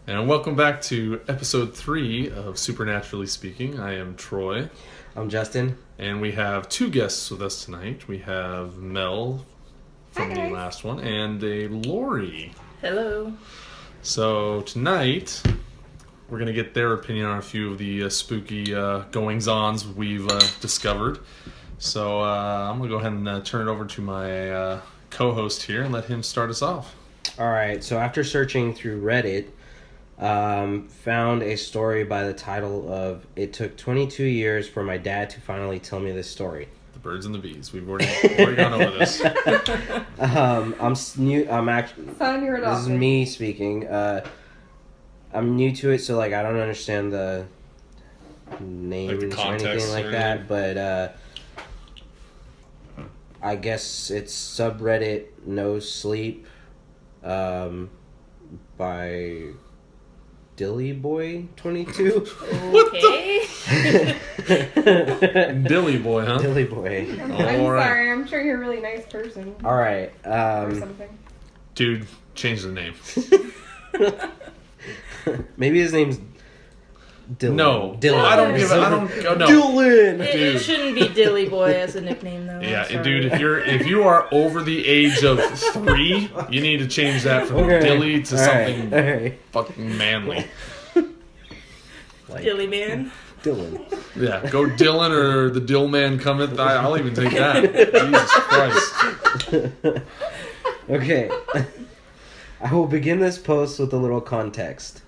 And welcome back to episode 3 of Supernaturally Speaking. I am Troy. I'm Justin. And we have 2 guests with us tonight. We have Mel from the last one and Lori. Hello. So tonight, we're going to get their opinion on a few of the spooky goings-ons we've discovered. So I'm going to go ahead and turn it over to my co-host here and let him start us off. Alright, so after searching through Reddit, found a story by the title of "It Took 22 Years for My Dad to Finally Tell Me This Story." The birds and the bees. We've already gone over this. I'm new. I'm actually. Son, you're This is me speaking. I'm new to it, so I don't understand the names the or anything like that. anything. But I guess it's subreddit No Sleep, by Dillyboy22. Okay. Dilly boy, huh? Dillyboy. I'm Alright. sorry. I'm sure you're a really nice person. Alright. Or something. Dude, change the name. Maybe his name's Dylan. No. Dylan. I don't give a... No. Dylan! It shouldn't be Dilly Boy as a nickname, though. Yeah, I'm dude, sorry. if you are over the age of 3, you need to change that from Dilly to something Alright. fucking manly. Dilly Man. Dylan. Yeah, go Dylan or the Dill Man cometh. I'll even take that. Jesus Christ. Okay. I will begin this post with a little context.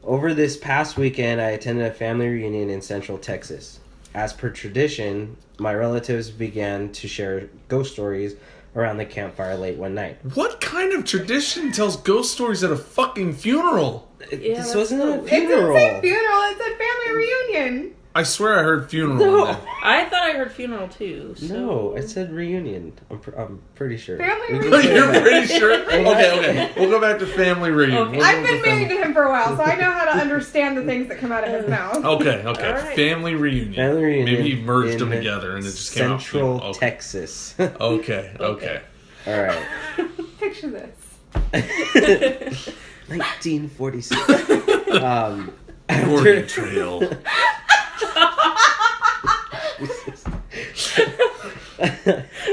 Over this past weekend, I attended a family reunion in Central Texas. As per tradition, my relatives began to share ghost stories around the campfire late one night. What kind of tradition tells ghost stories at a fucking funeral? Yeah, This that's wasn't a so- It funeral. didn't say funeral. It said family reunion. I swear I heard funeral. No. in there. I thought I heard funeral, too. So. No, it said reunion. I'm pretty sure. Family We can reunion. say You're that. pretty sure? Okay. We'll go back to family reunion. Okay. We'll I've go been to married to him for a while, so I know how to understand the things that come out of his mouth. Okay. All right. Family reunion. Family reunion. Maybe he merged them in together and it just came out. Central funeral. Okay. Texas. Okay. Okay. All right. Picture this. 1946. Oregon Trail.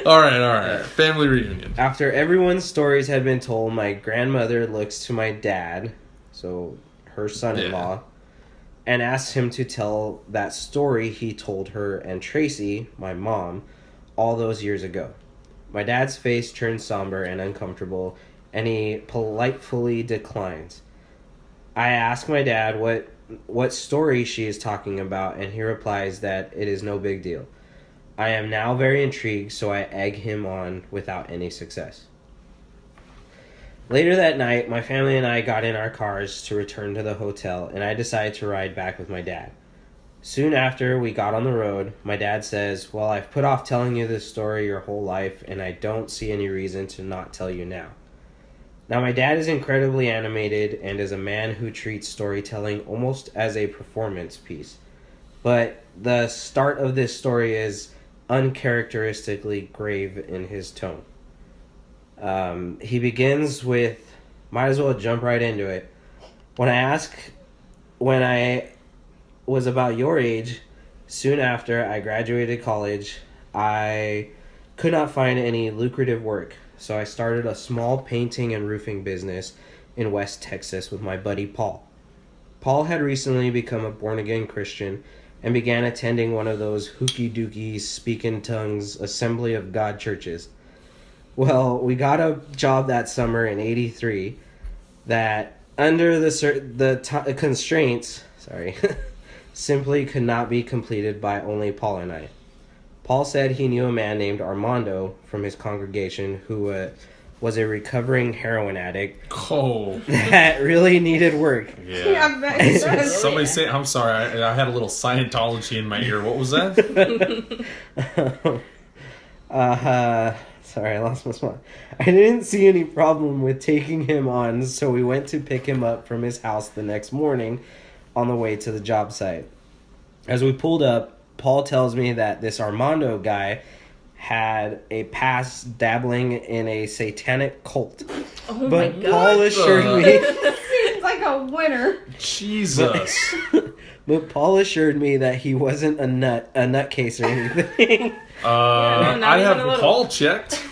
All right. Family reunion. After everyone's stories had been told, my grandmother looks to my dad, so her son-in-law, and asks him to tell that story he told her and Tracy, my mom, all those years ago. My dad's face turns somber and uncomfortable, and he politely declines. I ask my dad what story she is talking about, and he replies that it is no big deal. I am now very intrigued, so I egg him on without any success. Later that night, my family and I got in our cars to return to the hotel, and I decided to ride back with my dad. Soon after we got on the road, my dad says, "Well, I've put off telling you this story your whole life, and I don't see any reason to not tell you now." Now, my dad is incredibly animated and is a man who treats storytelling almost as a performance piece. But the start of this story is uncharacteristically grave in his tone. He begins with, might as well jump right into it. When I was about your age, soon after I graduated college, I could not find any lucrative work. So I started a small painting and roofing business in West Texas with my buddy Paul. Paul had recently become a born-again Christian and began attending one of those hooky-dooky, speak-in-tongues Assembly of God churches. Well, we got a job that summer in '83 that, under the constraints, simply could not be completed by only Paul and I. Paul said he knew a man named Armando from his congregation who was a recovering heroin addict Oh. that really needed work. Yeah. I bet he does. Somebody say, I'm sorry, I had a little Scientology in my ear. What was that? Sorry, I lost my spot. I didn't see any problem with taking him on, so we went to pick him up from his house the next morning on the way to the job site. As we pulled up, Paul tells me that this Armando guy had a past dabbling in a satanic cult. Oh But my god. Paul assured me Seems like a winner. Jesus. But Paul assured me that he wasn't a nutcase or anything. not I even have a little. Paul checked.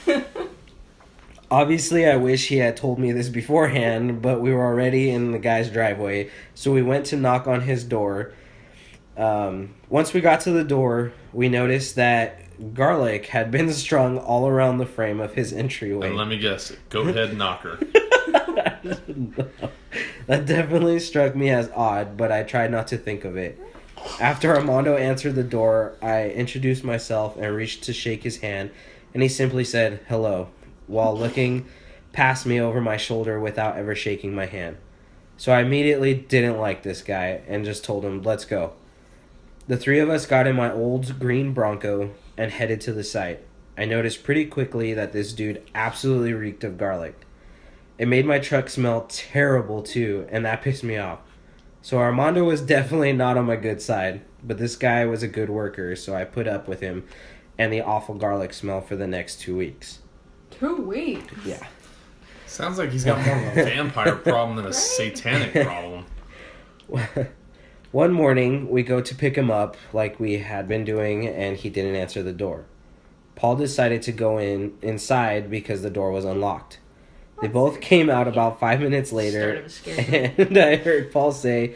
Obviously, I wish he had told me this beforehand, but we were already in the guy's driveway, so we went to knock on his door. Once we got to the door, we noticed that garlic had been strung all around the frame of his entryway. And let me guess. Goat head knocker. That definitely struck me as odd, but I tried not to think of it. After Armando answered the door, I introduced myself and reached to shake his hand, and he simply said, "Hello," while looking past me over my shoulder without ever shaking my hand. So I immediately didn't like this guy and just told him, "Let's go." The three of us got in my old green Bronco and headed to the site. I noticed pretty quickly that this dude absolutely reeked of garlic. It made my truck smell terrible too, and that pissed me off. So Armando was definitely not on my good side, but this guy was a good worker, so I put up with him and the awful garlic smell for the next 2 weeks. 2 weeks. Yeah. Sounds like he's got more of a vampire problem than a satanic problem. One morning, we go to pick him up like we had been doing, and he didn't answer the door. Paul decided to go inside because the door was unlocked. They both came out about 5 minutes Start later, of a scary and I heard Paul say,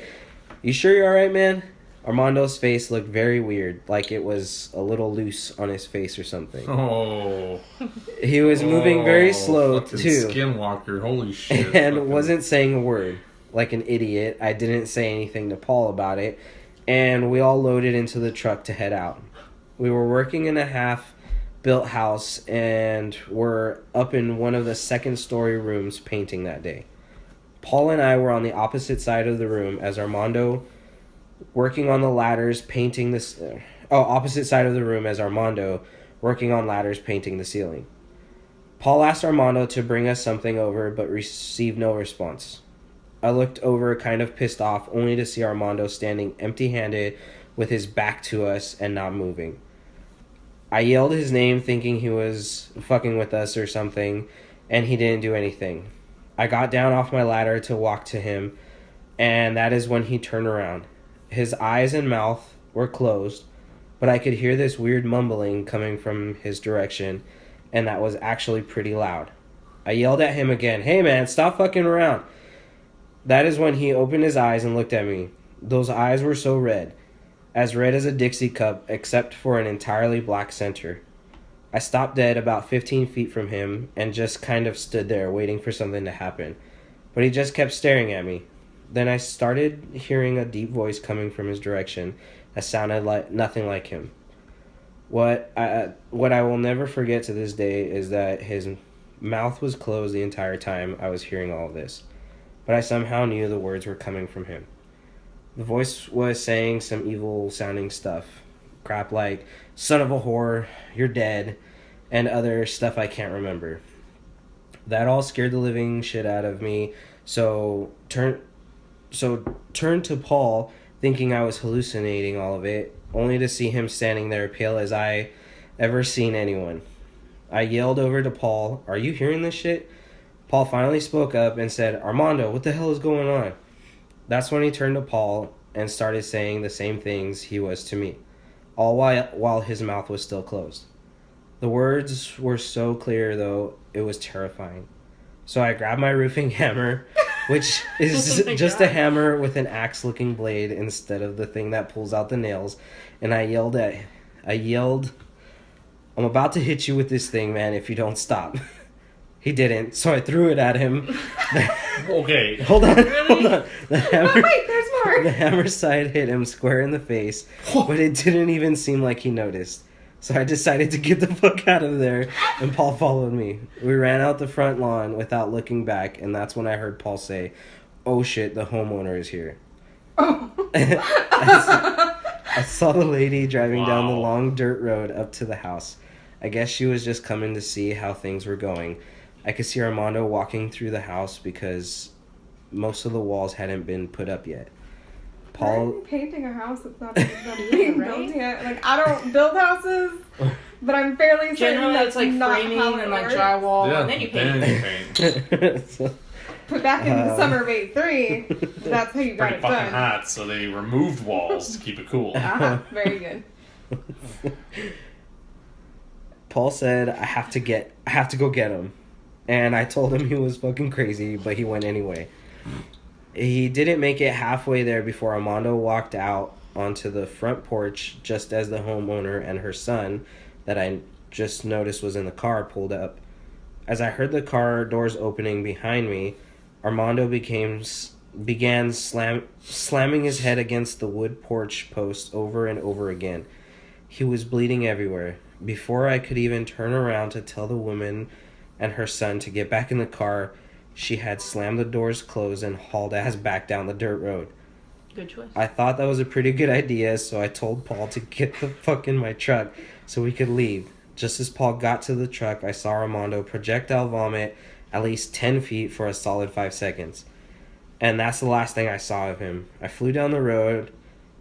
"You sure you're alright, man?" Armando's face looked very weird, like it was a little loose on his face or something. Oh. He was moving very slow, fucking too, Skinwalker, holy shit. and fucking- wasn't saying a word. Like an idiot, I didn't say anything to Paul about it, and we all loaded into the truck to head out. We were working in a half-built house, and were up in one of the second-story rooms painting that day. Paul and I were on the opposite side of the room as Armando working on the ladders painting this. Opposite side of the room as Armando working on ladders painting the ceiling. Paul asked Armando to bring us something over, but received no response. I looked over kind of pissed off, only to see Armando standing empty-handed with his back to us and not moving. I yelled his name thinking he was fucking with us or something, and he didn't do anything. I got down off my ladder to walk to him, and that is when he turned around. His eyes and mouth were closed, but I could hear this weird mumbling coming from his direction, and that was actually pretty loud. I yelled at him again, "Hey man, stop fucking around." That is when he opened his eyes and looked at me. Those eyes were so red as a Dixie cup, except for an entirely black center. I stopped dead about 15 feet from him and just kind of stood there waiting for something to happen. But he just kept staring at me. Then I started hearing a deep voice coming from his direction that sounded like nothing like him. What I will never forget to this day is that his mouth was closed the entire time I was hearing all of this. But I somehow knew the words were coming from him. The voice was saying some evil-sounding stuff. Crap like, "Son of a whore, you're dead," and other stuff I can't remember. That all scared the living shit out of me, so turned to Paul, thinking I was hallucinating all of it, only to see him standing there pale as I ever seen anyone. I yelled over to Paul, "Are you hearing this shit?" Paul finally spoke up and said, "Armando, what the hell is going on?" That's when he turned to Paul and started saying the same things he was to me, all while his mouth was still closed. The words were so clear, though, it was terrifying. So I grabbed my roofing hammer, which is Oh my just God. a hammer with an axe-looking blade instead of the thing that pulls out the nails, and I yelled, "I'm about to hit you with this thing, man, if you don't stop." He didn't, so I threw it at him. Okay. Hold on. Really? The Oh, hammer, wait, there's more. the hammer side hit him square in the face, but it didn't even seem like he noticed. So I decided to get the fuck out of there, and Paul followed me. We ran out the front lawn without looking back, and that's when I heard Paul say, "Oh shit, the homeowner is here." Oh. I saw the lady driving down the Wow. long dirt road up to the house. I guess she was just coming to see how things were going. I could see Armando walking through the house because most of the walls hadn't been put up yet. Paul, Painting a house that's not being right? built yet. Like, I don't build houses, but I'm fairly certain Generally, that's it's like not framing how it and like works. drywall, Yeah, and then you paint. paint. so, But back in the summer of '83, that's how you got Pretty it fucking done. hot, so they removed walls to keep it cool. Very good. Paul said, I have to go get him. And I told him he was fucking crazy, but he went anyway. He didn't make it halfway there before Armando walked out onto the front porch just as the homeowner and her son, that I just noticed was in the car, pulled up. As I heard the car doors opening behind me, Armando began slamming his head against the wood porch post over and over again. He was bleeding everywhere. Before I could even turn around to tell the woman and her son to get back in the car, she had slammed the doors closed and hauled ass back down the dirt road. Good choice. I thought that was a pretty good idea, so I told Paul to get the fuck in my truck so we could leave. Just as Paul got to the truck, I saw Armando projectile vomit at least 10 feet for a solid 5 seconds. And that's the last thing I saw of him. I flew down the road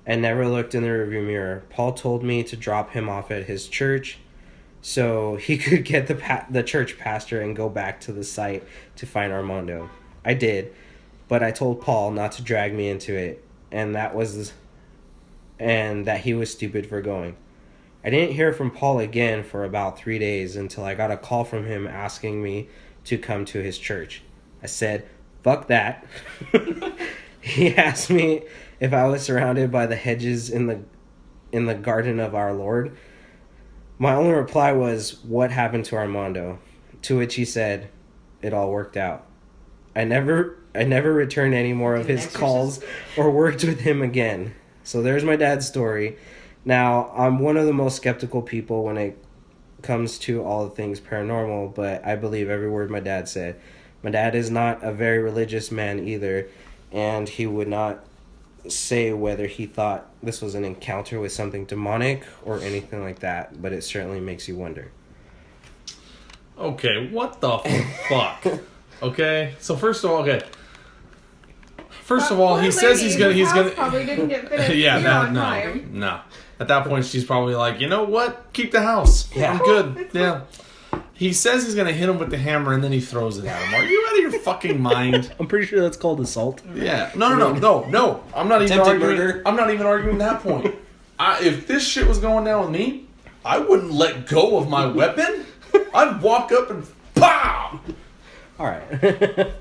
and never looked in the rearview mirror. Paul told me to drop him off at his church so he could get the church pastor and go back to the site to find Armando. I did, but I told Paul not to drag me into it, and that he was stupid for going. I didn't hear from Paul again for about 3 days until I got a call from him asking me to come to his church. I said, fuck that. He asked me if I was surrounded by the hedges in the garden of our Lord. My only reply was, what happened to Armando? To which he said, it all worked out. I never returned any more of his calls or worked with him again. So there's my dad's story. Now, I'm one of the most skeptical people when it comes to all the things paranormal, but I believe every word my dad said. My dad is not a very religious man either, and he would not say whether he thought this was an encounter with something demonic or anything like that, but it certainly makes you wonder. Okay, what the fuck? Okay, so first of all, he says he's gonna. Probably didn't get finished. Yeah, on time. no. At that point, she's probably like, you know what? Keep the house. Yeah. I'm good. Yeah. He says he's gonna hit him with the hammer, and then he throws it at him. Are you out of your fucking mind? I'm pretty sure that's called assault. Yeah. No. I'm not even Attempted arguing. murder. I'm not even arguing that point. If this shit was going down with me, I wouldn't let go of my weapon. I'd walk up and pow. All right.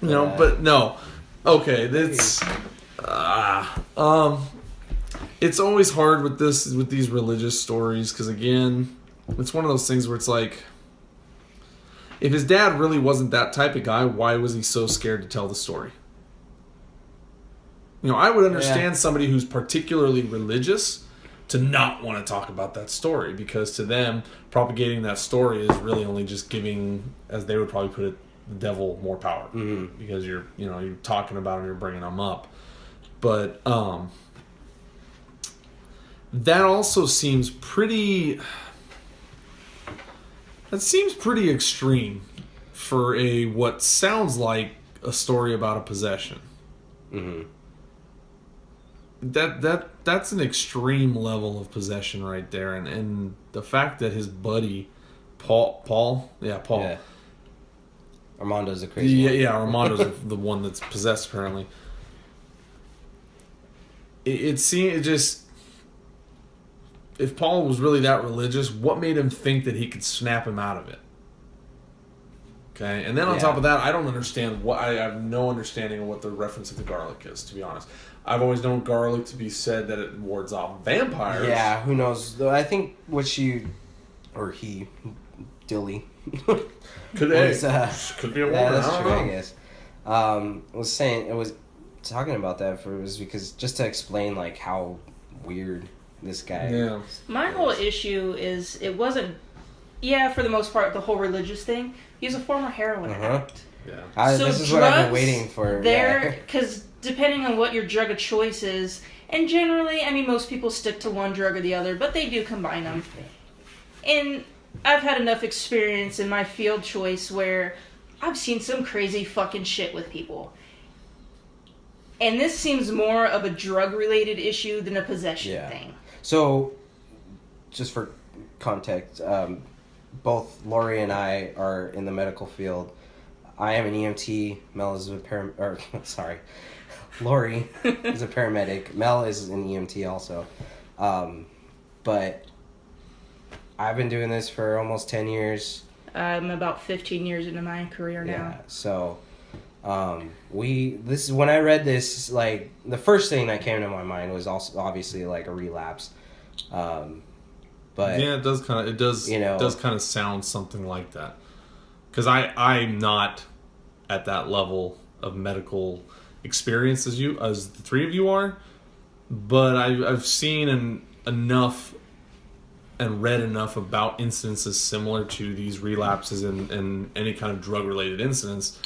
But no. Okay, that's it's always hard with these religious stories because again, it's one of those things where it's like, if his dad really wasn't that type of guy, why was he so scared to tell the story? I would understand somebody who's particularly religious to not want to talk about that story because to them, propagating that story is really only just giving, as they would probably put it, the devil more power because you're talking about him, you're bringing him up. But that also seems pretty. That seems pretty extreme for what sounds like a story about a possession. Mm-hmm. That's an extreme level of possession right there, and the fact that his buddy Paul. Armando's the crazy one. Yeah, Armando's the one that's possessed apparently. It seemed just. If Paul was really that religious, what made him think that he could snap him out of it? Okay, and then on top of that, I don't understand I have no understanding of what the reference of the garlic is, to be honest. I've always known garlic to be said that it wards off vampires. Yeah, who knows? I think Dilly. Could be a woman. Yeah, that's I don't true, know. I guess. Was talking about that was because just to explain like how weird this guy. Yeah. My whole issue is it wasn't. Yeah, for the most part, the whole religious thing. He's a former heroin addict. Yeah. So this is what I've been waiting for. Because depending on what your drug of choice is, and generally, I mean, most people stick to one drug or the other, but they do combine them. And I've had enough experience in my field choice where I've seen some crazy fucking shit with people. And this seems more of a drug-related issue than a possession thing. So, just for context, both Lori and I are in the medical field. I am an EMT. Mel is Lori is a paramedic. Mel is an EMT also. But I've been doing this for almost 10 years. I'm about 15 years into my career now. Yeah, so this is when I read this, like the first thing that came to my mind was also obviously like a relapse. But yeah, it does kind of sound something like that. Because I'm not at that level of medical experience as the three of you are, but I've seen enough and read enough about incidences similar to these relapses and any kind of drug-related incidents,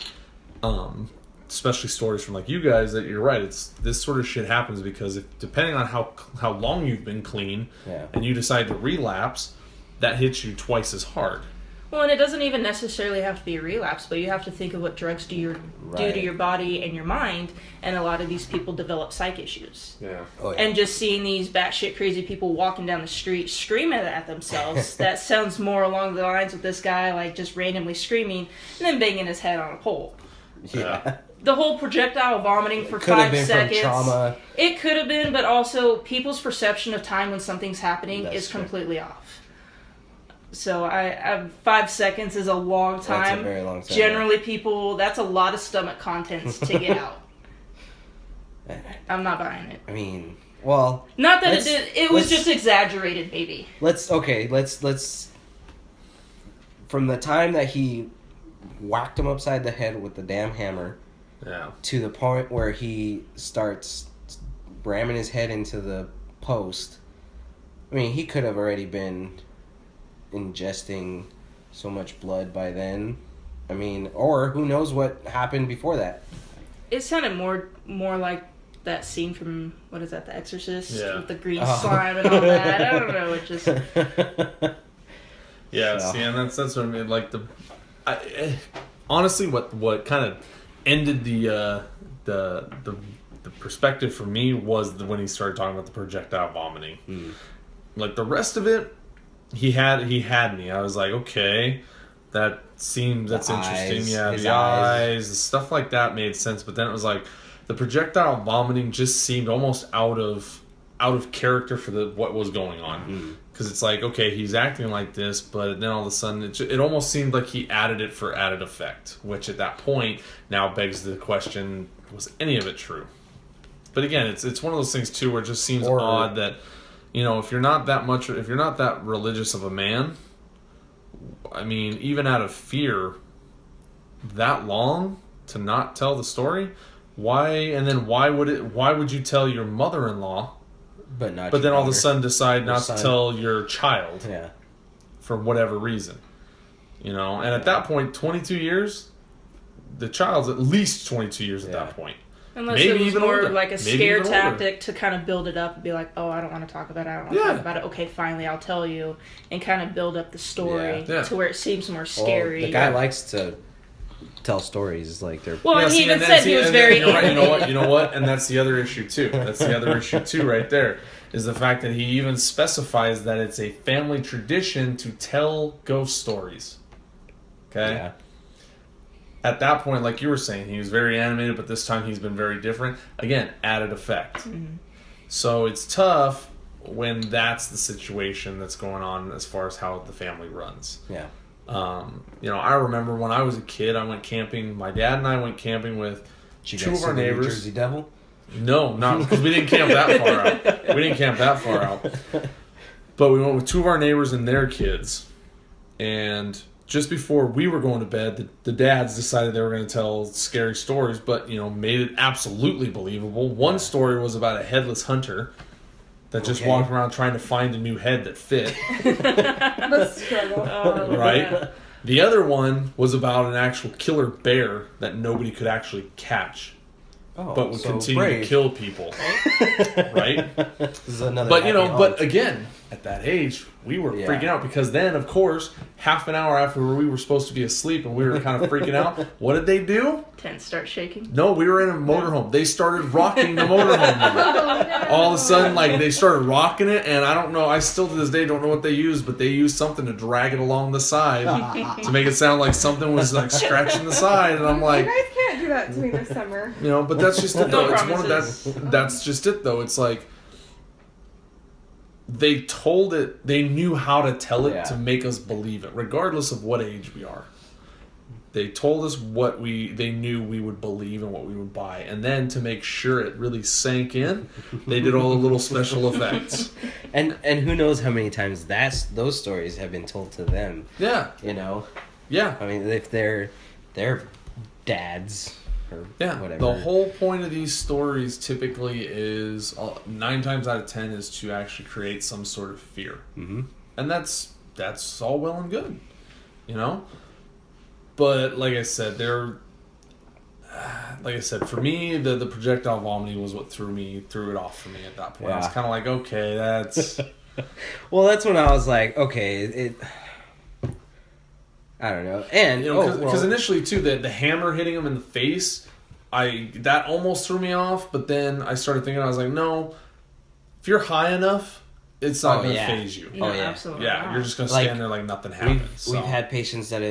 especially stories from like you guys, that you're right. It's this sort of shit happens because depending on how long you've been clean, and you decide to relapse, that hits you twice as hard. Well, and it doesn't even necessarily have to be a relapse, but you have to think of what drugs do to your body and your mind, and a lot of these people develop psych issues. Yeah. Oh, yeah. And just seeing these batshit crazy people walking down the street screaming at themselves, that sounds more along the lines of this guy like just randomly screaming and then banging his head on a pole. Yeah. The whole projectile vomiting for Could have 5 been seconds. from trauma. It could have been, but also people's perception of time when something's happening That's is true. completely off. So 5 seconds is a long time. That's a very long time. Generally, that's a lot of stomach contents to get out. I'm not buying it. I mean, well, Not that it did. It was let's- just exaggerated, maybe. let's from the time that he whacked him upside the head with the damn hammer Yeah. to the point where he starts ramming his head into the post. I mean, he could have already been ingesting so much blood by then. I mean, or who knows what happened before that. It sounded more like that scene from, what is that, The Exorcist? Yeah. With the green slime and all that. I don't know. It just... Yeah, So. see, and that's what I mean. Like honestly, what kind of ended the perspective for me was when he started talking about the projectile vomiting. Like the rest of it, he had me. I was like, okay, that's interesting. eyes, Yeah, his the eyes. eyes, stuff like that made sense. But then it was like the projectile vomiting just seemed almost out of character for what was going on. Because it's like, okay, he's acting like this, but then all of a sudden it almost seemed like he added it for added effect, which at that point now begs the question: was any of it true? But again, it's one of those things too where it just seems odd that, if you're not that religious of a man, I mean, even out of fear, that long to not tell the story, why? And then why would you tell your mother-in-law? But not. But then your all of a daughter. sudden decide not son. to tell your child Yeah. for whatever reason. And at that point, 22 years, the child's at least 22 years at Yeah. that point. Unless Maybe it was even more older. like a Maybe scare even older. tactic to kind of build it up and be like, oh, I don't want to talk about it. I don't want to Yeah. talk about it. Okay, finally, I'll tell you. And kind of build up the story Yeah. to where it seems more Well, scary. the guy likes to tell stories like they're. Well, Yeah, and he see, even and said he was very you're right, animated. you know what? And that's the other issue too. That's the other issue too right there. Is the fact that he even specifies that it's a family tradition to tell ghost stories. Okay? Yeah. At that point, like you were saying, he was very animated, but this time he's been very different. Again, added effect. So it's tough when that's the situation that's going on as far as how the family runs. Yeah. I remember when I was a kid, I went camping. My dad and I went camping with Did you two guys of our see the New neighbors. Jersey Devil? No, not because we didn't camp that far out. We didn't camp that far out. But we went with two of our neighbors and their kids. And just before we were going to bed, the dads decided they were going to tell scary stories, but, made it absolutely believable. One story was about a headless hunter that just walked around trying to find a new head that fit. The struggle. Oh, Right? yeah. The other one was about an actual killer bear that nobody could actually catch. Oh, but would so continue brave. to kill people, right? This is another. But you know, happy but aunt. again, at that age, we were Yeah. freaking out because then, of course, half an hour after we were supposed to be asleep and we were kind of freaking out, what did they do? Tents start shaking. No, we were in a motorhome. They started rocking the motorhome. All of a sudden, like, they started rocking it, and I don't know, I still to this day don't know what they used, but they used something to drag it along the side to make it sound like something was like scratching the side, and I'm You like, guys can't do that to me this summer. you know, but that's just it though. No It's one of promises. that's just it though. It's like they told it, they knew how to tell it Yeah. to make us believe it, regardless of what age we are. They told us what they knew we would believe and what we would buy, and then to make sure it really sank in, they did all the little special effects. and who knows how many times those stories have been told to them. Yeah, You know, yeah, I mean, if they're dads or yeah. whatever. The whole point of these stories typically is 9 times out of 10 is to actually create some sort of fear. Mm-hmm. And that's all well and good, you know. But like I said, for me, the projectile vomiting was what threw it off for me at that point. I was Yeah. kind of like, okay, that's Well, that's when I was like, okay, I don't know, and you know, because initially too, the hammer hitting him in the face, that almost threw me off. But then I started thinking, I was like, no, if you're high enough, it's not Oh, going to yeah. phase you. No, Oh, yeah. absolutely Yeah, not. you're just going to Like, stand there like nothing happened. we've had patients that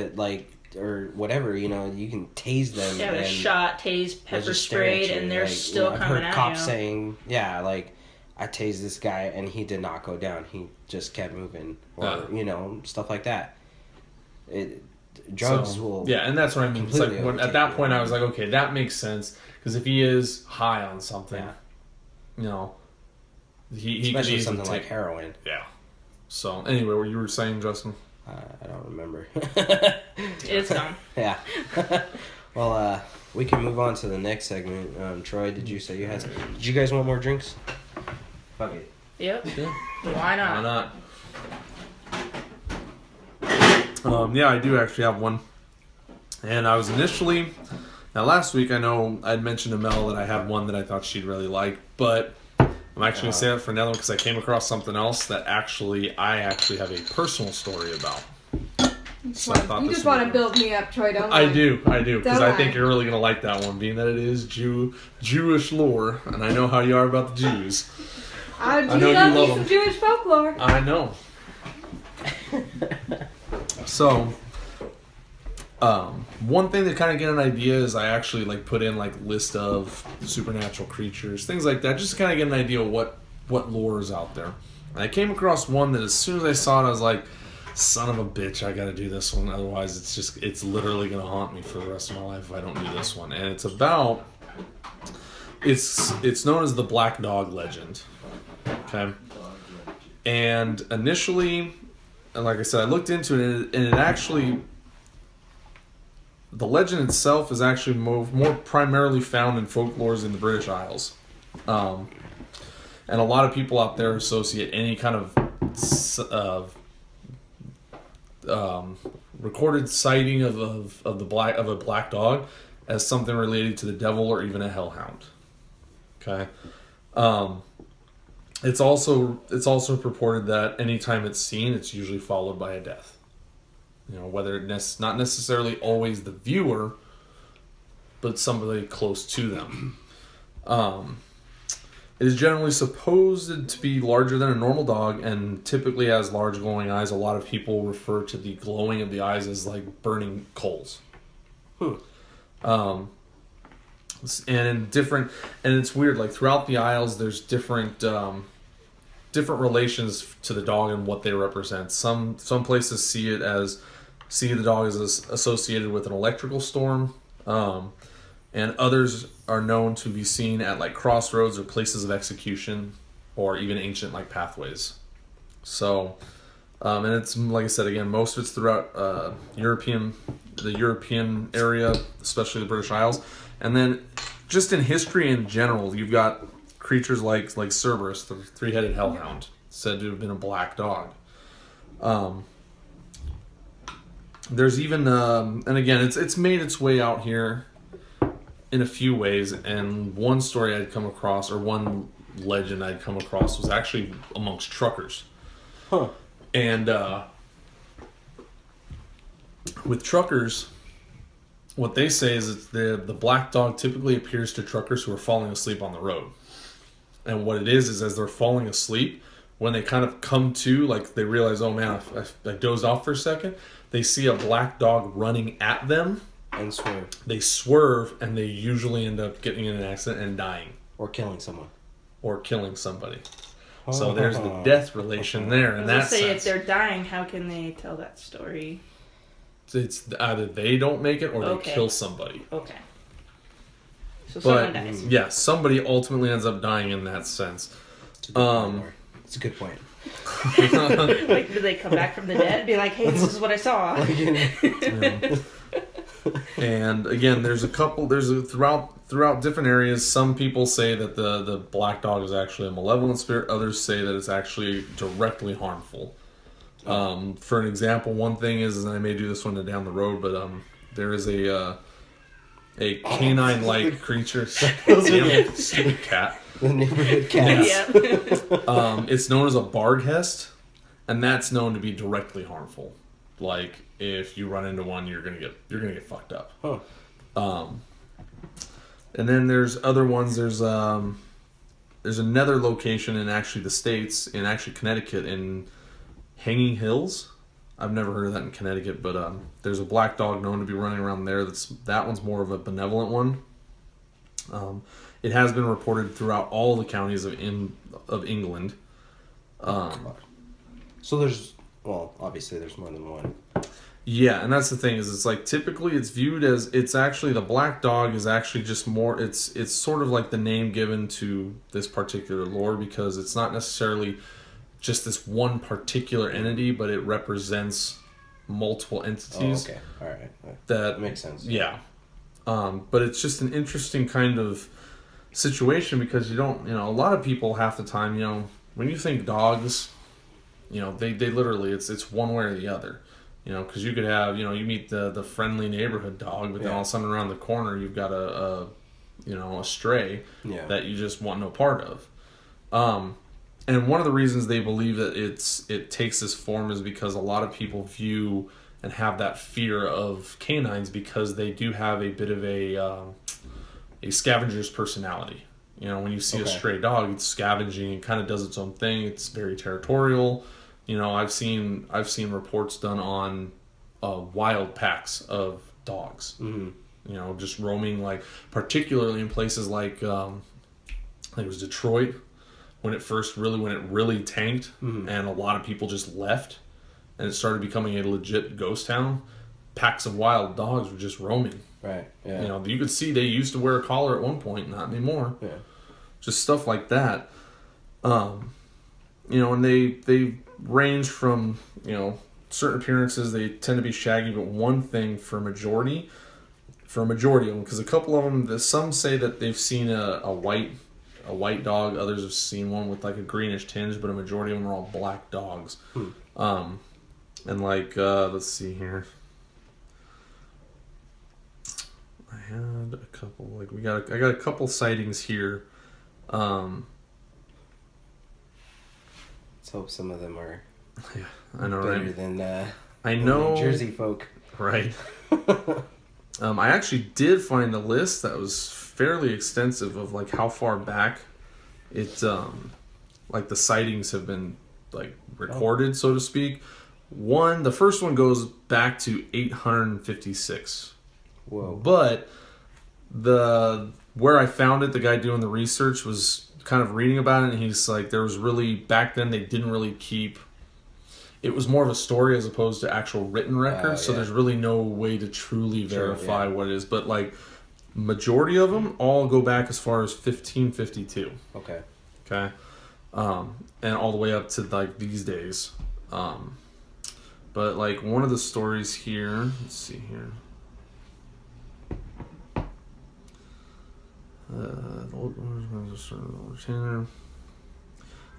or whatever, you know, you can tase them. Yeah, they're and shot, tased, they're pepper just staring at sprayed, you, and they're like, still I've coming heard at cops you. saying, yeah, like, I tased this guy and he did not go down. He just kept moving, or Yeah. you know, stuff like that. Drugs will. Yeah, and that's what I mean. It's like completely when, at overtake that you. point, I was like, okay, that makes sense because if he is high on something, Yeah. you know, he could Especially easily something take, like heroin. yeah. So anyway, what you were saying, Justin? I don't remember. It's gone. Yeah. Well, we can move on to the next segment. Troy, did you say you had? Did you guys want more drinks? Fuck it. Yep. Yeah. Why not? Why not? Yeah, I do actually have one. And I was initially... Now, last week, I know I'd mentioned to Mel that I had one that I thought she'd really like, but I'm actually going to say that for another one because I came across something else that I actually have a personal story about. So I thought You this just would want be to good. build me up, Troy, don't I you? do, because Don't I think I? you're really going to like that one, being that it is Jewish lore, and I know how you are about the Jews. I know do you love me love some them. Jewish folklore. I know. So, one thing to kind of get an idea is I actually like put in like list of supernatural creatures, things like that, just to kind of get an idea of what lore is out there. And I came across one that as soon as I saw it, I was like, son of a bitch, I got to do this one. Otherwise, it's literally going to haunt me for the rest of my life if I don't do this one. And it's about, it's known as the Black Dog legend. Okay. And initially, and like I said, I looked into it, and it actually, the legend itself is actually more primarily found in folklores in the British Isles. And a lot of people out there associate any kind of recorded sighting of a black dog as something related to the devil or even a hellhound. Okay. It's also purported that anytime it's seen, it's usually followed by a death. You know, whether it's not necessarily always the viewer, but somebody close to them. It is generally supposed to be larger than a normal dog and typically has large glowing eyes. A lot of people refer to the glowing of the eyes as like burning coals. And it's weird, like throughout the Isles there's different relations to the dog and what they represent. Some places see the dog as associated with an electrical storm, and others are known to be seen at like crossroads or places of execution or even ancient like pathways. So and it's, like I said again, most of it's throughout the European area, especially the British Isles. And then just in history in general, you've got creatures like Cerberus, the three-headed hellhound, said to have been a black dog. There's even, and again, it's made its way out here, in a few ways, and one story I'd come across, or one legend I'd come across, was actually amongst truckers. Huh. And with truckers, what they say is that the black dog typically appears to truckers who are falling asleep on the road. And what it is as they're falling asleep, when they kind of come to, like they realize, oh man, I dozed off for a second, they see a black dog running at them. And swerve. They swerve, and they usually end up getting in an accident and dying. Or killing someone. Or killing somebody. So there's the death relation there. And that's if they're dying, how can they tell that story? It's either they don't make it or they kill somebody. Okay. So someone dies. Yeah, somebody ultimately ends up dying in that sense. It's a good point. Like, do they come back from the dead and be like, hey, this is what I saw? And again, throughout different areas, some people say that the black dog is actually a malevolent spirit. Others say that it's actually directly harmful. For an example, one thing is, and I may do this one down the road, but there is a canine-like creature. Stupid cat. The neighborhood cats. Yeah. It's known as a Barghest, and that's known to be directly harmful. Like, if you run into one, you're gonna get fucked up. Huh. And then there's other ones. There's another location in actually the States, in actually Connecticut, in Hanging Hills. I've never heard of that in Connecticut, but there's a black dog known to be running around there. That one's more of a benevolent one. It has been reported throughout all the counties of England. So there's, well, obviously there's more than one. Yeah, and that's the thing, is it's like typically it's viewed as, it's actually, the black dog is actually just more, it's sort of like the name given to this particular lore, because it's not necessarily just this one particular entity, but it represents multiple entities. Oh, okay. All right. That makes sense. Yeah. But it's just an interesting kind of situation, because you don't, a lot of people half the time, when you think dogs, they literally, it's one way or the other. Because you could have, you meet the friendly neighborhood dog, but then all of a sudden around the corner you've got a stray that you just want no part of. And one of the reasons they believe that it takes this form is because a lot of people view and have that fear of canines, because they do have a bit of a scavenger's personality. When you see a stray dog, it's scavenging, it kind of does its own thing. It's very territorial. I've seen reports done on wild packs of dogs. Mm-hmm. Just roaming, like particularly in places like I think it was Detroit, when it really tanked, and a lot of people just left, and it started becoming a legit ghost town. Packs of wild dogs were just roaming. Right. Yeah. You could see they used to wear a collar at one point, not anymore. Yeah. Just stuff like that. And they range from, certain appearances, they tend to be shaggy, but one thing for a majority of them, because a couple of them, some say that they've seen a white dog, others have seen one with like a greenish tinge, but a majority of them are all black dogs. And like, let's see here. I had a couple, I got a couple sightings here. Let's hope some of them are I know, better right? than I know, New Jersey folk. Right. I actually did find a list that was fairly extensive of like how far back it like the sightings have been like recorded, so to speak. The first one goes back to 856. Whoa. But where I found it, the guy doing the research was kind of reading about it, and he's like, there was really, back then they didn't really keep, it was more of a story as opposed to actual written records, so there's really no way to truly verify what it is. But like, majority of them all go back as far as 1552. Okay. And all the way up to like these days. But like one of the stories here, let's see here.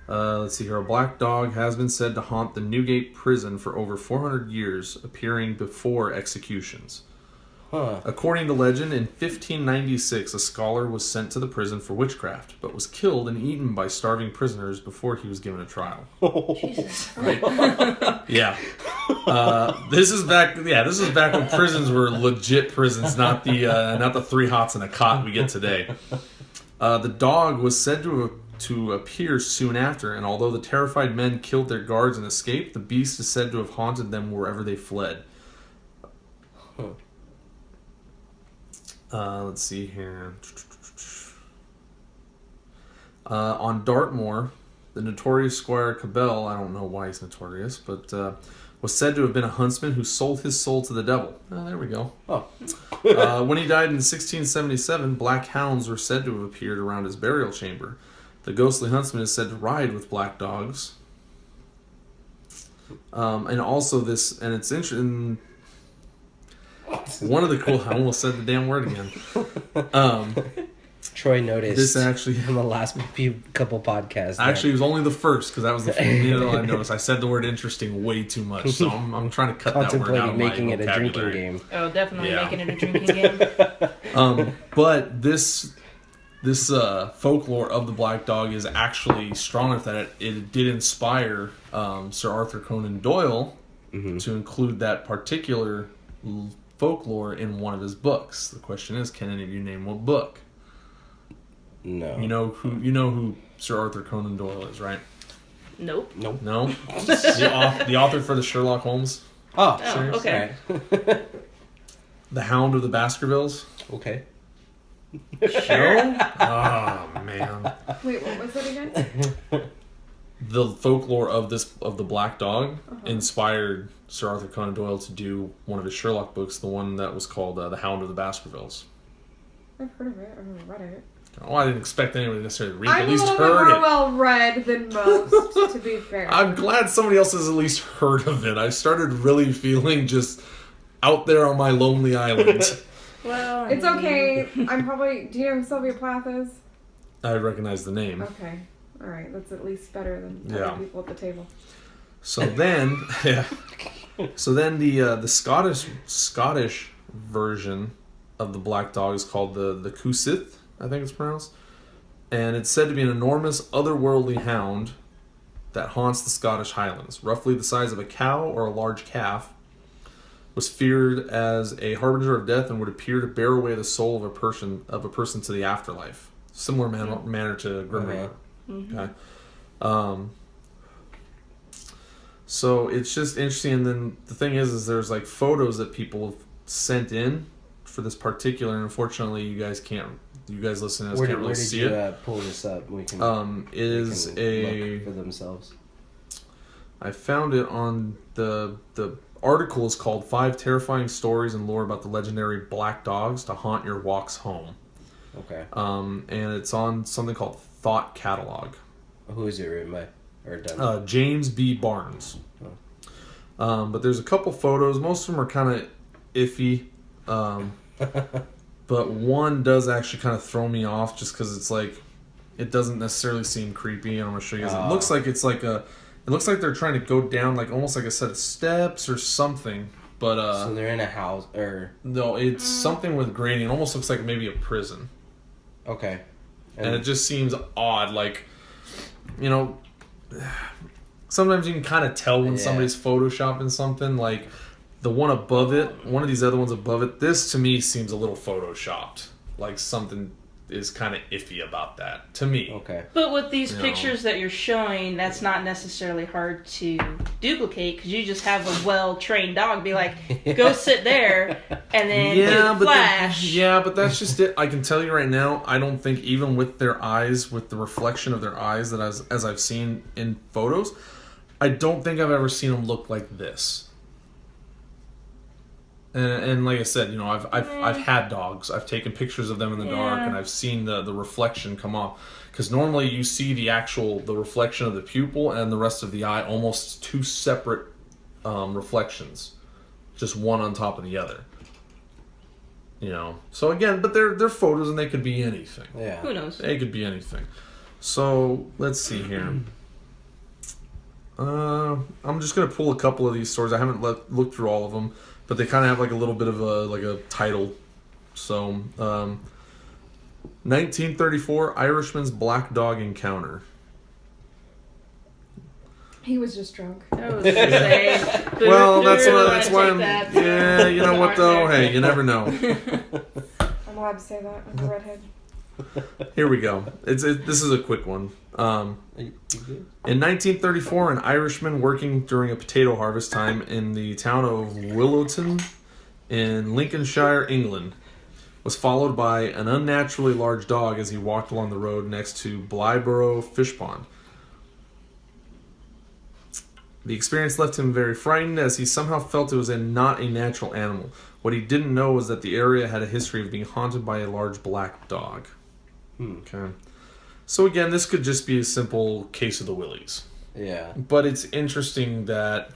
Let's see here. A black dog has been said to haunt the Newgate prison for over 400 years, appearing before executions. Huh. According to legend, in 1596, a scholar was sent to the prison for witchcraft, but was killed and eaten by starving prisoners before he was given a trial. Jesus. Yeah. This is back. Yeah, this is back when prisons were legit prisons, not the 3 hots and a cot we get today. The dog was said to appear soon after, and although the terrified men killed their guards and escaped, the beast is said to have haunted them wherever they fled. Let's see here. On Dartmoor, the notorious Squire Cabell, I don't know why he's notorious, but was said to have been a huntsman who sold his soul to the devil. Oh, there we go. Oh. When he died in 1677, black hounds were said to have appeared around his burial chamber. The ghostly huntsman is said to ride with black dogs. And also this, and it's interesting. One of the cool, I almost said the damn word again. Troy noticed This actually, in the last couple podcasts. actually, it was only the first because that was the I noticed. I said the word interesting way too much, so I'm trying to cut that word out of contemplating my making it a drinking vocabulary. game. Oh, definitely Yeah. making it a drinking game. But this folklore of the black dog is actually strong enough that it did inspire Sir Arthur Conan Doyle to include that particular folklore in one of his books. The question is, can any of you name what book? No. You know who Sir Arthur Conan Doyle is, right? Nope. Nope. No? The author for the Sherlock Holmes, Oh, Oh, sure. okay. Alright. The Hound of the Baskervilles. Okay. No? Oh man. Wait, what was it again? The folklore of the black dog inspired Sir Arthur Conan Doyle to do one of his Sherlock books, the one that was called The Hound of the Baskervilles. I've heard of it. I've never read it. Oh, I didn't expect anyone to necessarily read it. I'm At a least little bit heard more it. well read than most, to be fair. I'm glad somebody else has at least heard of it. I started really feeling just out there on my lonely island. Well, It's okay. I'm probably. Do you know who Sylvia Plath is? I recognize the name. Okay. All right. That's at least better than Yeah. other people at the table. So then, yeah. So then the Scottish version of the black dog is called the Cusith, I think it's pronounced, and it's said to be an enormous otherworldly hound that haunts the Scottish Highlands, roughly the size of a cow or a large calf. Was feared as a harbinger of death and would appear to bear away the soul of a person to the afterlife. Similar manner to Grim Reaper. Okay. So it's just interesting, and then the thing is there's like photos that people have sent in for this particular, and unfortunately you guys listening to this can't really see it. Pull this up? We can. Is look for themselves. I found it on the article is called 5 Terrifying Stories and Lore About the Legendary Black Dogs to Haunt Your Walks Home. Okay. And it's on something called Thought Catalog. Who is it written by or done? James B. Barnes. But there's a couple photos. Most of them are kind of iffy. But one does actually kind of throw me off just because it's like, it doesn't necessarily seem creepy. And I'm going to show you guys. It looks like it's like it looks like they're trying to go down like almost like a set of steps or something. But so they're in a house or no, it's something with grading. It almost looks like maybe a prison. okay. And it just seems odd. Like, you know, sometimes you can kind of tell when somebody's photoshopping something. Like the one above it, one of these other ones above it, this to me seems a little photoshopped. Like something is kind of iffy about that to me. Okay. But with these You know. pictures that you're showing, that's not necessarily hard to duplicate because you just have a well-trained dog be like, go sit there, and then do the flash. But that's just it. I can tell you right now, I don't think even with their eyes, with the reflection of their eyes that as I've seen in photos, I don't think I've ever seen them look like this. And like I said, you know, I've had dogs. I've taken pictures of them in the dark, and I've seen the reflection come off. Because normally you see the reflection of the pupil and the rest of the eye, almost two separate reflections, just one on top of the other. You know. So again, but they're photos, and they could be anything. Yeah. Who knows? They could be anything. So let's see here. I'm just gonna pull a couple of these stories. I haven't looked through all of them. but they kind of have like a little bit of a title. So, 1934 Irishman's Black Dog Encounter. He was just drunk. I was gonna say. Well, that's I'd why take I'm. that. Yeah, you know what though? Hey, you never know. I'm allowed to say that. I'm a redhead. Here we go. This is a quick one. You good? In 1934, an Irishman working during a potato harvest time in the town of Willowton in Lincolnshire, England, was followed by an unnaturally large dog as he walked along the road next to Blyborough Fish Pond. The experience left him very frightened as he somehow felt it was not a natural animal. What he didn't know was that the area had a history of being haunted by a large black dog. Okay. So again, this could just be a simple case of the willies. Yeah. But it's interesting that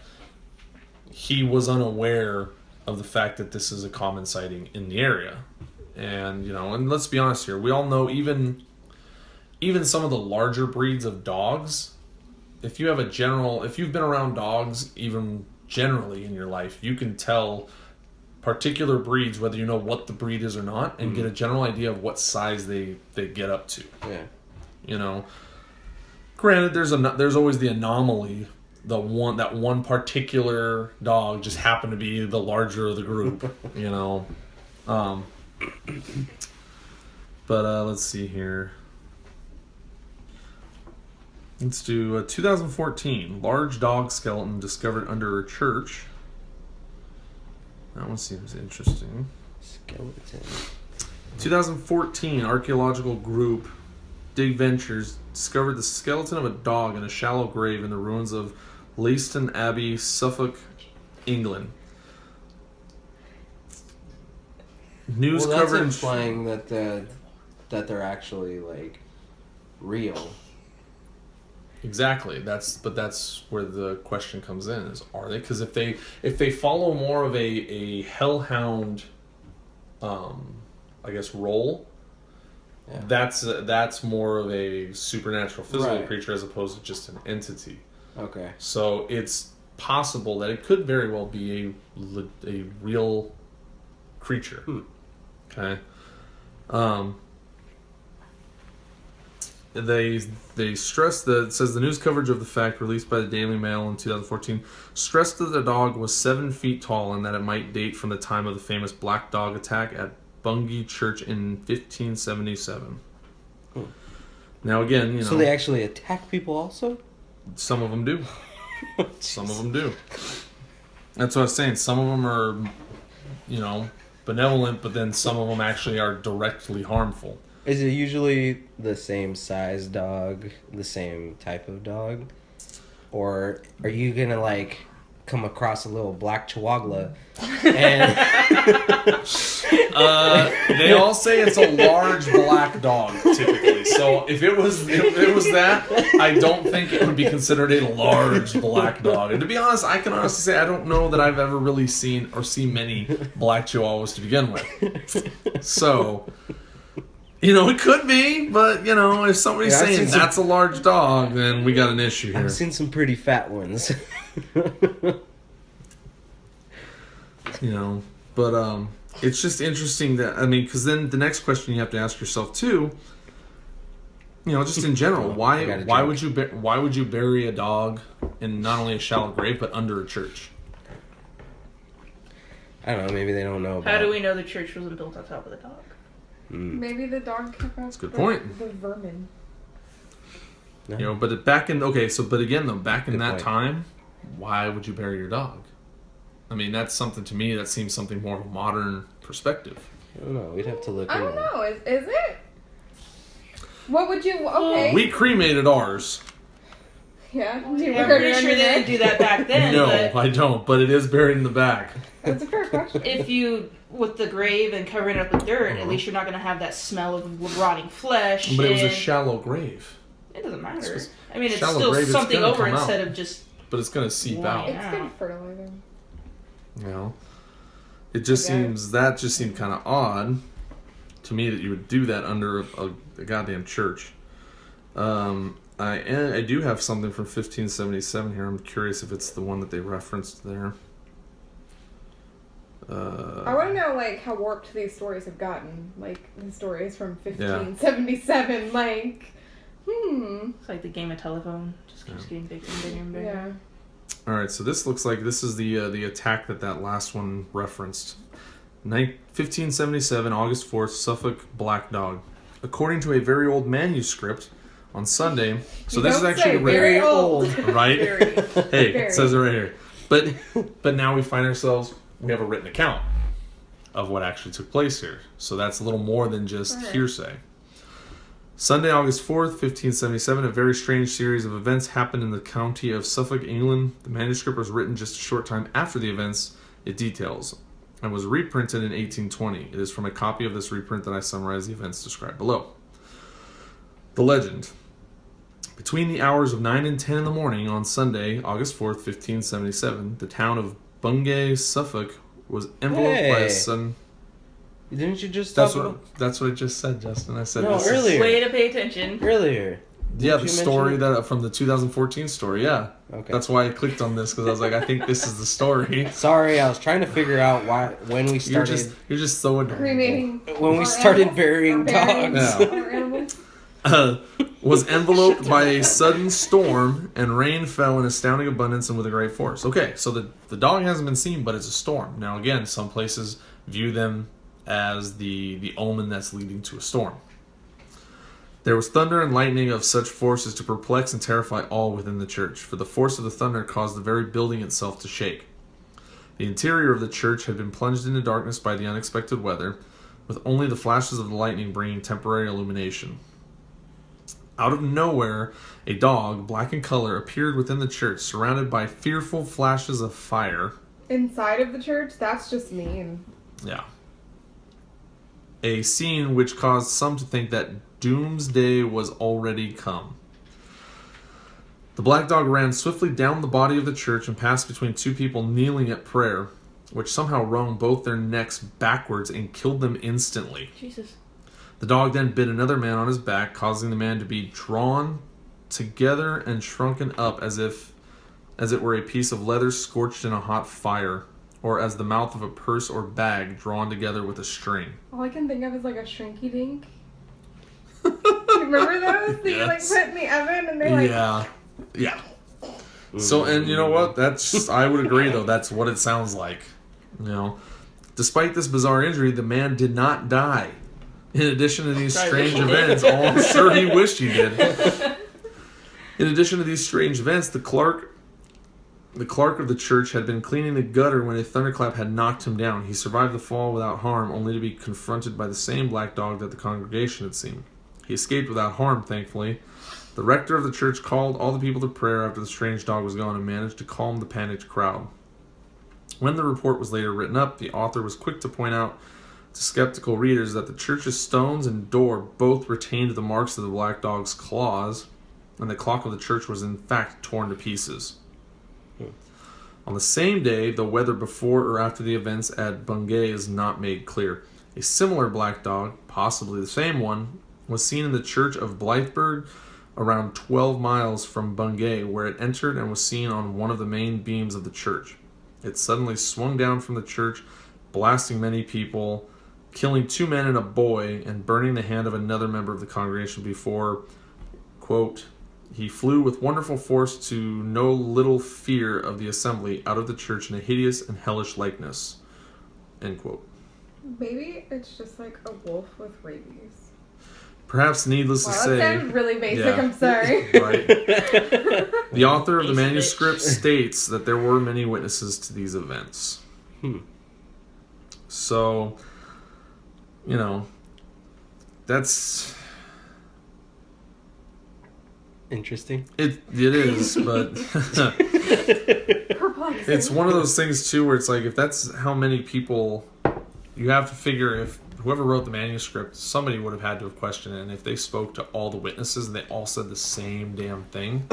he was unaware of the fact that this is a common sighting in the area. And, and let's be honest here, we all know even some of the larger breeds of dogs, if you've been around dogs even generally in your life, you can tell particular breeds, whether you know what the breed is or not, and get a general idea of what size they get up to. Yeah. Granted, there's always the anomaly, that one particular dog just happened to be the larger of the group, But let's see here. Let's do 2014. Large dog skeleton discovered under a church. That one seems interesting. Skeleton. 2014, archaeological group Dig Ventures discovered the skeleton of a dog in a shallow grave in the ruins of Leiston Abbey, Suffolk, England. News Well, that's coverage implying that they're actually like real. Exactly. That's where the question comes in: is are they? Because if they follow more of a hellhound, I guess role. Yeah. That's more of a supernatural physical Right. creature as opposed to just an entity. Okay. So it's possible that it could very well be a real creature. Okay. They stressed that it says the news coverage of the fact released by the Daily Mail in 2014 stressed that the dog was 7 feet tall and that it might date from the time of the famous Black Dog attack at Bungay Church in 1577. Now again, So they actually attack people also? some of them do. Some of them do. That's what I was saying. Some of them are, benevolent, but then some of them actually are directly harmful. Is it usually the same size dog, the same type of dog? Or are you gonna like come across a little black chihuahua and They all say it's a large black dog typically. So if it was that, I don't think it would be considered a large black dog. And to be honest, I can honestly say I don't know that I've ever really seen many black chihuahuas to begin with. So, it could be, but if somebody's Yeah, I've saying seen some- that's a large dog, then we got an issue here. I've seen some pretty fat ones. But it's just interesting that because then the next question you have to ask yourself too, just in general, why would you bury a dog in not only a shallow grave but under a church? I don't know, maybe they don't know about How do we know the church wasn't built on top of the dog? Maybe the dog kept out a good point. the vermin. No. But back in back in Good that point. time, why would you bury your dog? That's something to me that seems something more of a modern perspective. I don't know, we'd have to look I don't into know. Is it? What would you? Okay. We cremated ours. Yeah. Do I'm you pretty sure they didn't do that back then. No, But I don't, but it is buried in the back. That's a fair question. if you, with the grave and covering it up with dirt, at least you're not going to have that smell of rotting flesh. But it was a and shallow grave. It doesn't matter. It's It's shallow still grave, it's something gonna over come out. instead of just. But it's going to seep Wow. out. It's good fertilizer. It just Okay. seemed kind of odd to me that you would do that under a goddamn church. I do have something from 1577 here. I'm curious if it's the one that they referenced there. I want to know, like, how warped these stories have gotten. Like, the stories from 1577, like, It's like the game of telephone. Just keeps getting bigger and bigger and bigger. Yeah. All right, so this looks like this is the attack that last one referenced. 1577, August 4th, Suffolk Black Dog. According to a very old manuscript, on Sunday. So You this is don't actually say very old. right? Very. Hey, Very. it says it right here. But now we find ourselves, we have a written account of what actually took place here. So that's a little more than just Alright. hearsay. Sunday, August 4th, 1577, a very strange series of events happened in the county of Suffolk, England. The manuscript was written just a short time after the events it details and was reprinted in 1820. It is from a copy of this reprint that I summarize the events described below. The legend. Between the hours of 9 and 10 in the morning on Sunday, August 4th, 1577, the town of Bungay, Suffolk, was enveloped by a Hey. sudden... Didn't you just That's talk what I just said, Justin. I said No, this is- earlier. Way to pay attention. earlier? Yeah, Didn't the you story mention that from the 2014 story. Yeah, Okay. that's why I clicked on this because I was like, I think this is the story. Sorry, I was trying to figure out when we You're started just so adorable. Cremating. when we our started animals, burying or burying dogs. Yeah. our animals. Was enveloped by a sudden storm, and rain fell in astounding abundance and with a great force. Okay, so the dog hasn't been seen, but it's a storm. Now, again, some places view them as the omen that's leading to a storm. There was thunder and lightning of such force as to perplex and terrify all within the church, for the force of the thunder caused the very building itself to shake. The interior of the church had been plunged into darkness by the unexpected weather, with only the flashes of the lightning bringing temporary illumination. Out of nowhere, a dog, black in color, appeared within the church, surrounded by fearful flashes of fire. Inside of the church, that's just mean. Yeah. A scene which caused some to think that doomsday was already come. The black dog ran swiftly down the body of the church and passed between two people kneeling at prayer, which somehow wrung both their necks backwards and killed them instantly. Jesus. The dog then bit another man on his back, causing the man to be drawn together and shrunken up as it were a piece of leather scorched in a hot fire, or as the mouth of a purse or bag drawn together with a string. All I can think of is like a shrinky dink. You remember those that you like Yes. put in the oven and they like Yeah. So, and you know what? That's, I would agree though, that's what it sounds like. You know, despite this bizarre injury, the man did not die. In addition to these I strange wish he did. events, oh, I'm sure he wished he did. In addition to these strange events, the clerk of the church had been cleaning the gutter when a thunderclap had knocked him down. He survived the fall without harm, only to be confronted by the same black dog that the congregation had seen. He escaped without harm, thankfully. The rector of the church called all the people to prayer after the strange dog was gone and managed to calm the panicked crowd. When the report was later written up, the author was quick to point out to skeptical readers that the church's stones and door both retained the marks of the black dog's claws, and the clock of the church was in fact torn to pieces. On the same day, the weather before or after the events at Bungay is not made clear. A similar black dog, possibly the same one, was seen in the church of Blythburgh, around 12 miles from Bungay, where it entered and was seen on one of the main beams of the church. It suddenly swung down from the church, blasting many people, killing 2 men and a boy, and burning the hand of another member of the congregation before, quote, he flew with wonderful force to no little fear of the assembly out of the church in a hideous and hellish likeness, end quote. maybe it's just like a wolf with rabies. Perhaps needless Wow, to that say, sounds really basic, yeah. I'm sorry. right? The author of the Piece of manuscript bitch. states that there were many witnesses to these events. So, you know, that's Interesting. it is, but Perplexing. it's one of those things too where it's like if that's how many people, you have to figure if whoever wrote the manuscript, somebody would have had to have questioned it, and if they spoke to all the witnesses and they all said the same damn thing,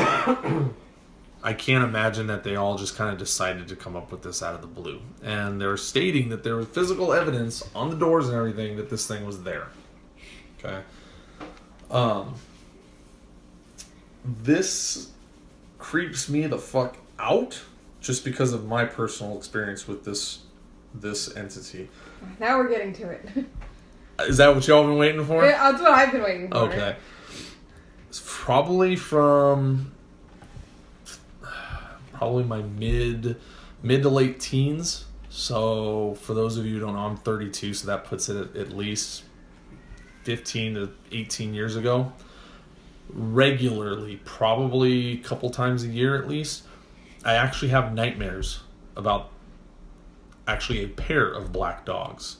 I can't imagine that they all just kind of decided to come up with this out of the blue. And they're stating that there was physical evidence on the doors and everything that this thing was there. Okay. This creeps me the fuck out just because of my personal experience with this this entity. Now we're getting to it. Is that what y'all been waiting for? Yeah, that's what I've been waiting for. Okay. It's probably from my mid to late teens. So for those of you who don't know, I'm 32, so that puts it at least 15 to 18 years ago. Regularly, probably a couple times a year at least, I actually have nightmares about actually a pair of black dogs.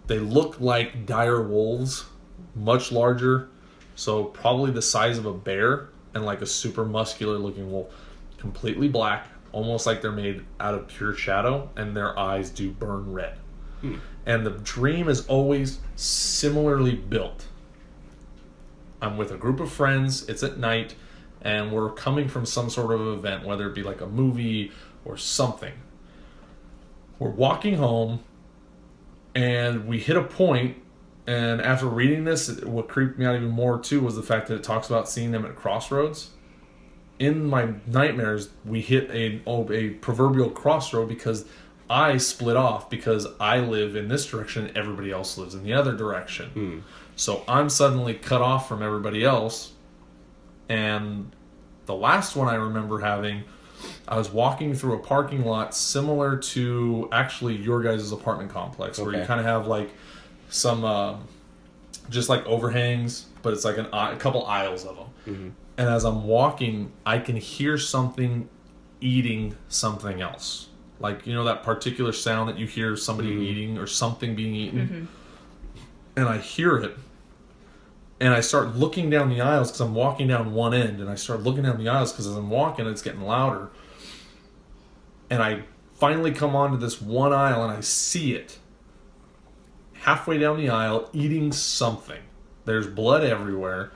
They look like dire wolves, much larger, so probably the size of a bear, and like a super muscular looking wolf. Completely black, almost like they're made out of pure shadow, and their eyes do burn red. And the dream is always similarly built. I'm with a group of friends, it's at night, and we're coming from some sort of event, whether it be like a movie or something. We're walking home, and we hit a point, and after reading this, what creeped me out even more too was the fact that it talks about seeing them at crossroads. In my nightmares, we hit a proverbial crossroad because I split off because I live in this direction and everybody else lives in the other direction. So I'm suddenly cut off from everybody else. And the last one I remember having, I was walking through a parking lot similar to actually your guys' apartment complex, where you kind of have like some just like overhangs, but it's like a couple aisles of them. And as I'm walking, I can hear something eating something else. Like, you know, that particular sound that you hear somebody eating or something being eaten. And I hear it. And I start looking down the aisles because I'm walking down one end. And I start looking down the aisles because as I'm walking, it's getting louder. And I finally come onto this one aisle and I see it. Halfway down the aisle, eating something. There's blood everywhere.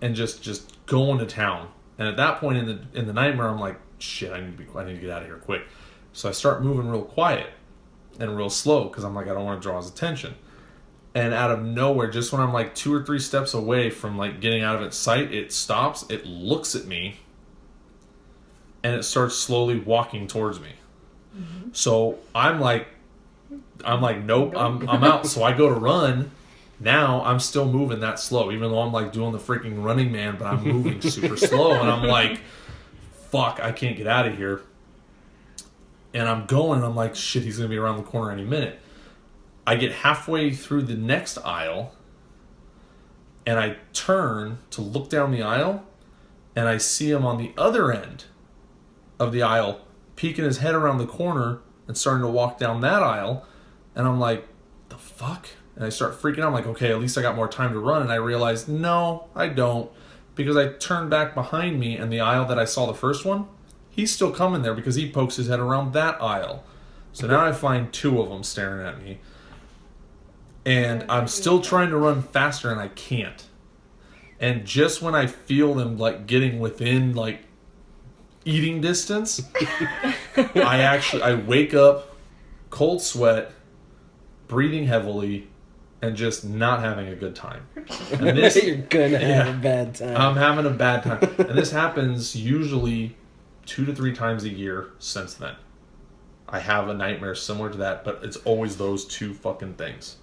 And just going to town. And at that point in the nightmare, I'm like, shit, I need to get out of here quick. So I start moving real quiet and real slow because I'm like, I don't want to draw his attention. And out of nowhere, just when I'm like 2 or 3 steps away from like getting out of its sight, it stops, it looks at me, and it starts slowly walking towards me. So I'm like, nope, I'm out. So I go to run. Now I'm still moving that slow, even though I'm like doing the freaking Running Man, but I'm moving super slow, and I'm like, fuck, I can't get out of here. And I'm going, and I'm like, shit, he's going to be around the corner any minute. I get halfway through the next aisle, and I turn to look down the aisle, and I see him on the other end of the aisle, peeking his head around the corner and starting to walk down that aisle. And I'm like, the fuck? And I start freaking out. I'm like, okay, at least I got more time to run. And I realize, no, I don't. Because I turned back behind me, and the aisle that I saw the first one, he's still coming there because he pokes his head around that aisle. So now I find 2 of them staring at me. And I'm still trying to run faster, and I can't. And just when I feel them like getting within like eating distance, I wake up, cold sweat, breathing heavily, and just not having a good time. And this, You're gonna have a bad time. I'm having a bad time. And this happens usually 2 to 3 times a year since then. I have a nightmare similar to that, but it's always those 2 fucking things.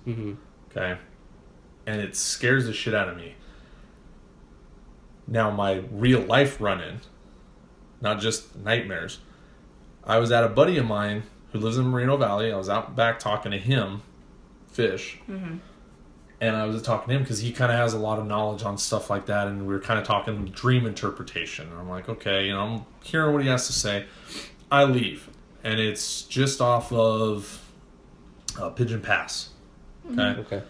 Okay? And it scares the shit out of me. Now, my real life run-in, not just nightmares. I was at a buddy of mine who lives in Moreno Valley. I was out back talking to him, fish. And I was talking to him because he kind of has a lot of knowledge on stuff like that. And we were kind of talking dream interpretation. And I'm like, okay, you know, I'm hearing what he has to say. I leave. And it's just off of Pigeon Pass. Okay?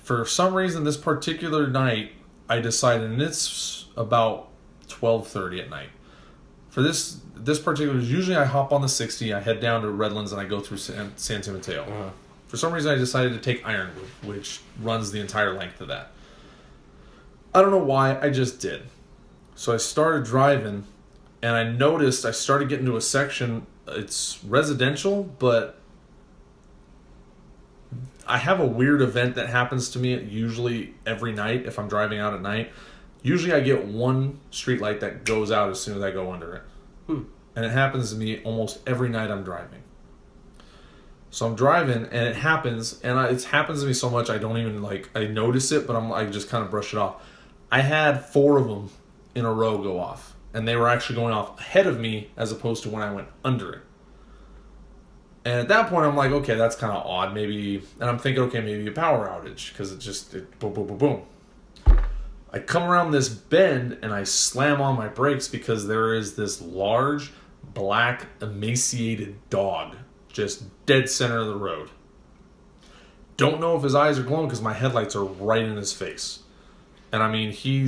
For some reason, this particular night, I decided, and it's about 12:30 at night. For this particular, usually I hop on the 60, I head down to Redlands, and I go through San Mateo. For some reason, I decided to take Ironwood, which runs the entire length of that. I don't know why, I just did. So I started driving, and I noticed I started getting to a section. It's residential, but I have a weird event that happens to me usually every night if I'm driving out at night. Usually I get one street light that goes out as soon as I go under it. And it happens to me almost every night I'm driving. So I'm driving, and it happens, and it happens to me so much I don't even, like, I notice it, but I just kind of brush it off. I had 4 of them in a row go off, and they were actually going off ahead of me as opposed to when I went under it. And at that point, I'm like, okay, that's kind of odd, maybe, and I'm thinking, okay, maybe a power outage, because it boom, boom, boom, boom. I come around this bend, and I slam on my brakes because there is this large, black, emaciated dog just dead center of the road. Don't know if his eyes are glowing because my headlights are right in his face. And I mean, he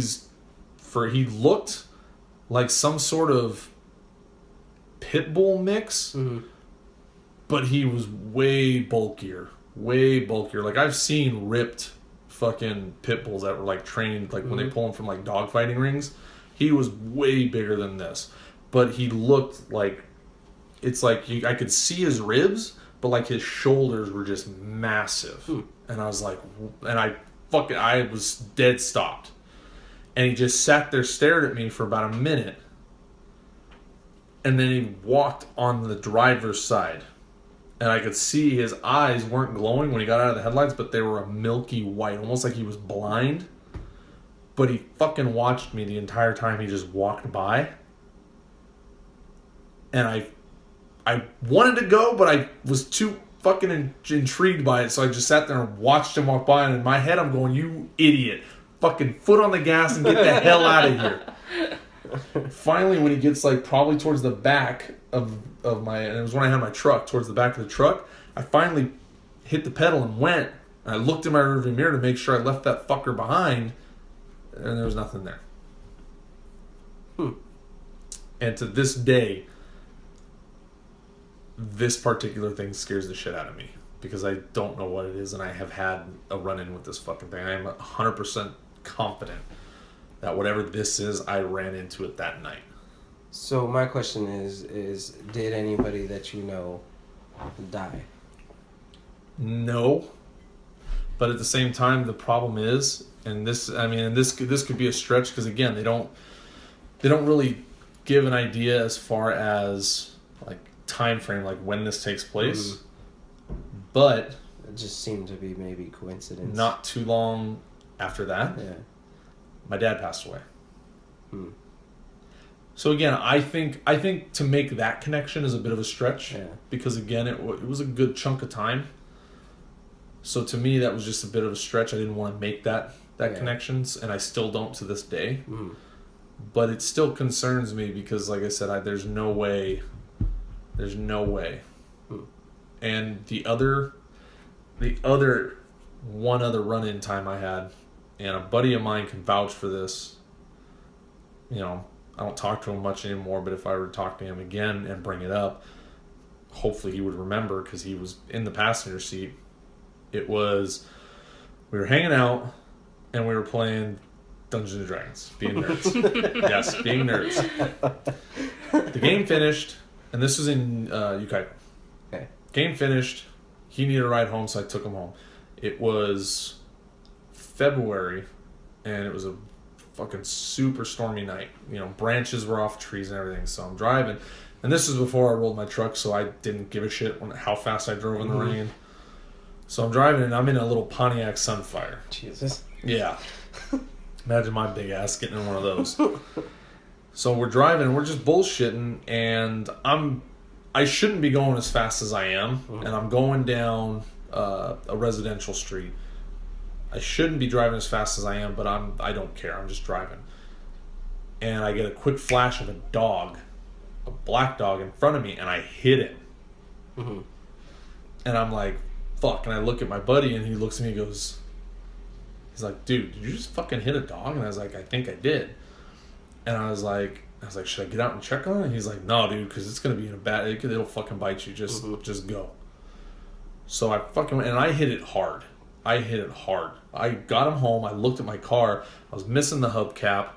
looked like some sort of pit bull mix, but he was way bulkier. Like, I've seen ripped fucking pit bulls that were like trained, like when they pull them from like dogfighting rings. He was way bigger than this, but he looked like, it's like I could see his ribs, but like his shoulders were just massive. And I was like, and I was dead stopped. And he just sat there, stared at me for about a minute. And then he walked on the driver's side. And I could see his eyes weren't glowing when he got out of the headlights, but they were a milky white, almost like he was blind. But he fucking watched me the entire time he just walked by. And I wanted to go, but I was too fucking intrigued by it, so I just sat there and watched him walk by, and in my head I'm going, you idiot. Fucking foot on the gas and get the hell out of here. Finally, when he gets like probably towards the back of my, and it was when I had my truck, towards the back of the truck, I finally hit the pedal and went, and I looked in my rearview mirror to make sure I left that fucker behind, and there was nothing there. And to this day, this particular thing scares the shit out of me because I don't know what it is, and I have had a run-in with this fucking thing. I am 100% confident that whatever this is, I ran into it that night. So my question is did anybody that you know die? No. But at the same time, the problem is, and this could be a stretch because again, they don't really give an idea as far as like time frame, like when this takes place. But it just seemed to be maybe coincidence. Not too long after that, my dad passed away. So again, I think to make that connection is a bit of a stretch because again, it was a good chunk of time. So to me, that was just a bit of a stretch. I didn't want to make that connections, and I still don't to this day. But it still concerns me because, like I said, there's no way. And the other one other run-in time I had, and a buddy of mine can vouch for this. You know, I don't talk to him much anymore, but if I were to talk to him again and bring it up, hopefully he would remember because he was in the passenger seat. We were hanging out and we were playing Dungeons and Dragons, being nerds. Yes, being nerds. The game finished, and this was in Yucaipa. Okay. Game finished. He needed a ride home, so I took him home. It was February, and it was a fucking super stormy night. You know, branches were off trees and everything, so I'm driving. And this was before I rolled my truck, so I didn't give a shit how fast I drove in the rain. So I'm driving, and I'm in a little Pontiac Sunfire. Jesus. Yeah. Imagine my big ass getting in one of those. So we're driving, and we're just bullshitting, and I shouldn't be going as fast as I am, and I'm going down a residential street. I shouldn't be driving as fast as I am, but I don't care. I'm just driving. And I get a quick flash of a dog, a black dog in front of me, and I hit it. And I'm like, fuck. And I look at my buddy, and he looks at me and goes, he's like, dude, did you just fucking hit a dog? And I was like, I think I did. And I was like, should I get out and check on it? And he's like, no, dude, because it's going to be it'll fucking bite you. Just go. So I fucking went, and I hit it hard. I got him home. I looked at my car. I was missing the hubcap.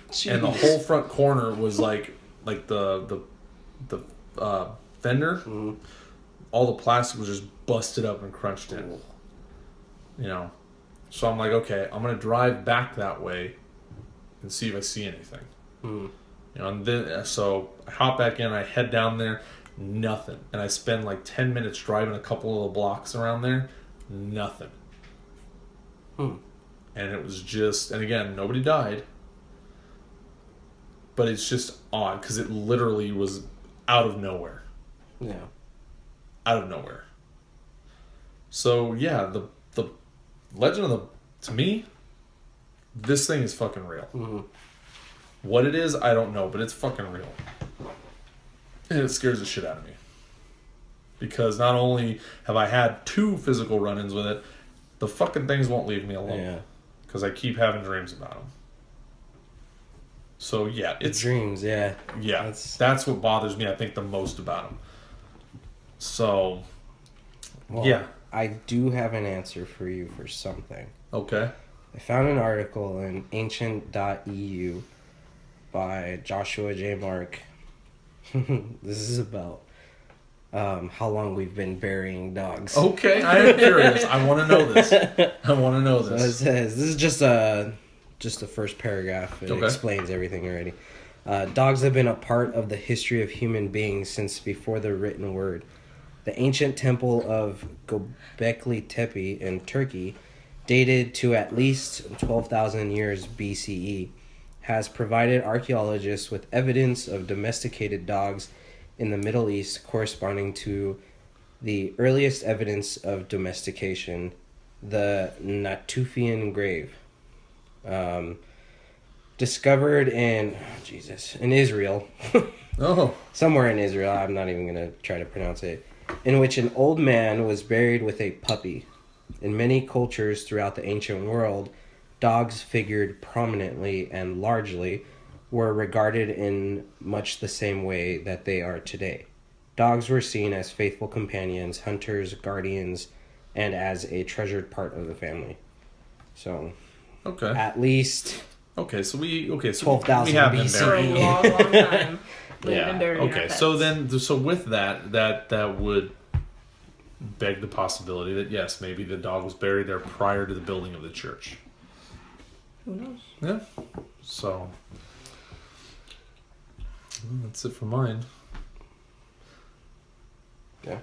Jeez. And the whole front corner was like the fender. All the plastic was just busted up and crunched in. You know. So I'm like, okay, I'm going to drive back that way and see if I see anything. You know, and then so I hop back in, I head down there. Nothing. And I spend like 10 minutes driving a couple of the blocks around there. Nothing. And it was just, and again, nobody died. But it's just odd because it literally was out of nowhere. Yeah. Out of nowhere. So yeah, the Legend of the, to me, this thing is fucking real. Mm-hmm. What it is, I don't know, but it's fucking real. And it scares the shit out of me. Because not only have I had 2 physical run-ins with it, the fucking things won't leave me alone. Yeah. Because I keep having dreams about them. So yeah, it's... Dreams, yeah. Yeah, that's what bothers me, I think, the most about them. So, Well, yeah. I do have an answer for you for something. Okay. I found an article in ancient.eu by Joshua J. Mark. This is about how long we've been burying dogs. Okay, I am curious. I want to know this. I want to know So it this. says, this is just the first paragraph. It Okay. explains everything already. Dogs have been a part of the history of human beings since before the written word. The ancient temple of Göbekli Tepe in Turkey, dated to at least 12,000 years BCE, has provided archaeologists with evidence of domesticated dogs in the Middle East corresponding to the earliest evidence of domestication, the Natufian grave. Discovered in Israel, Oh, somewhere in Israel, I'm not even going to try to pronounce it, in which an old man was buried with a puppy. In many cultures throughout the ancient world, dogs figured prominently and largely were regarded in much the same way that they are today. Dogs were seen as faithful companions, hunters, guardians, and as a treasured part of the family. So, okay. at least Okay, so we 12,000 we have been BC. For a buried. long, long time. We've Yeah. been burying our Okay. pets. So with that would beg the possibility that yes, maybe the dog was buried there prior to the building of the church. Who knows? Yeah. So that's it for mine. yeah.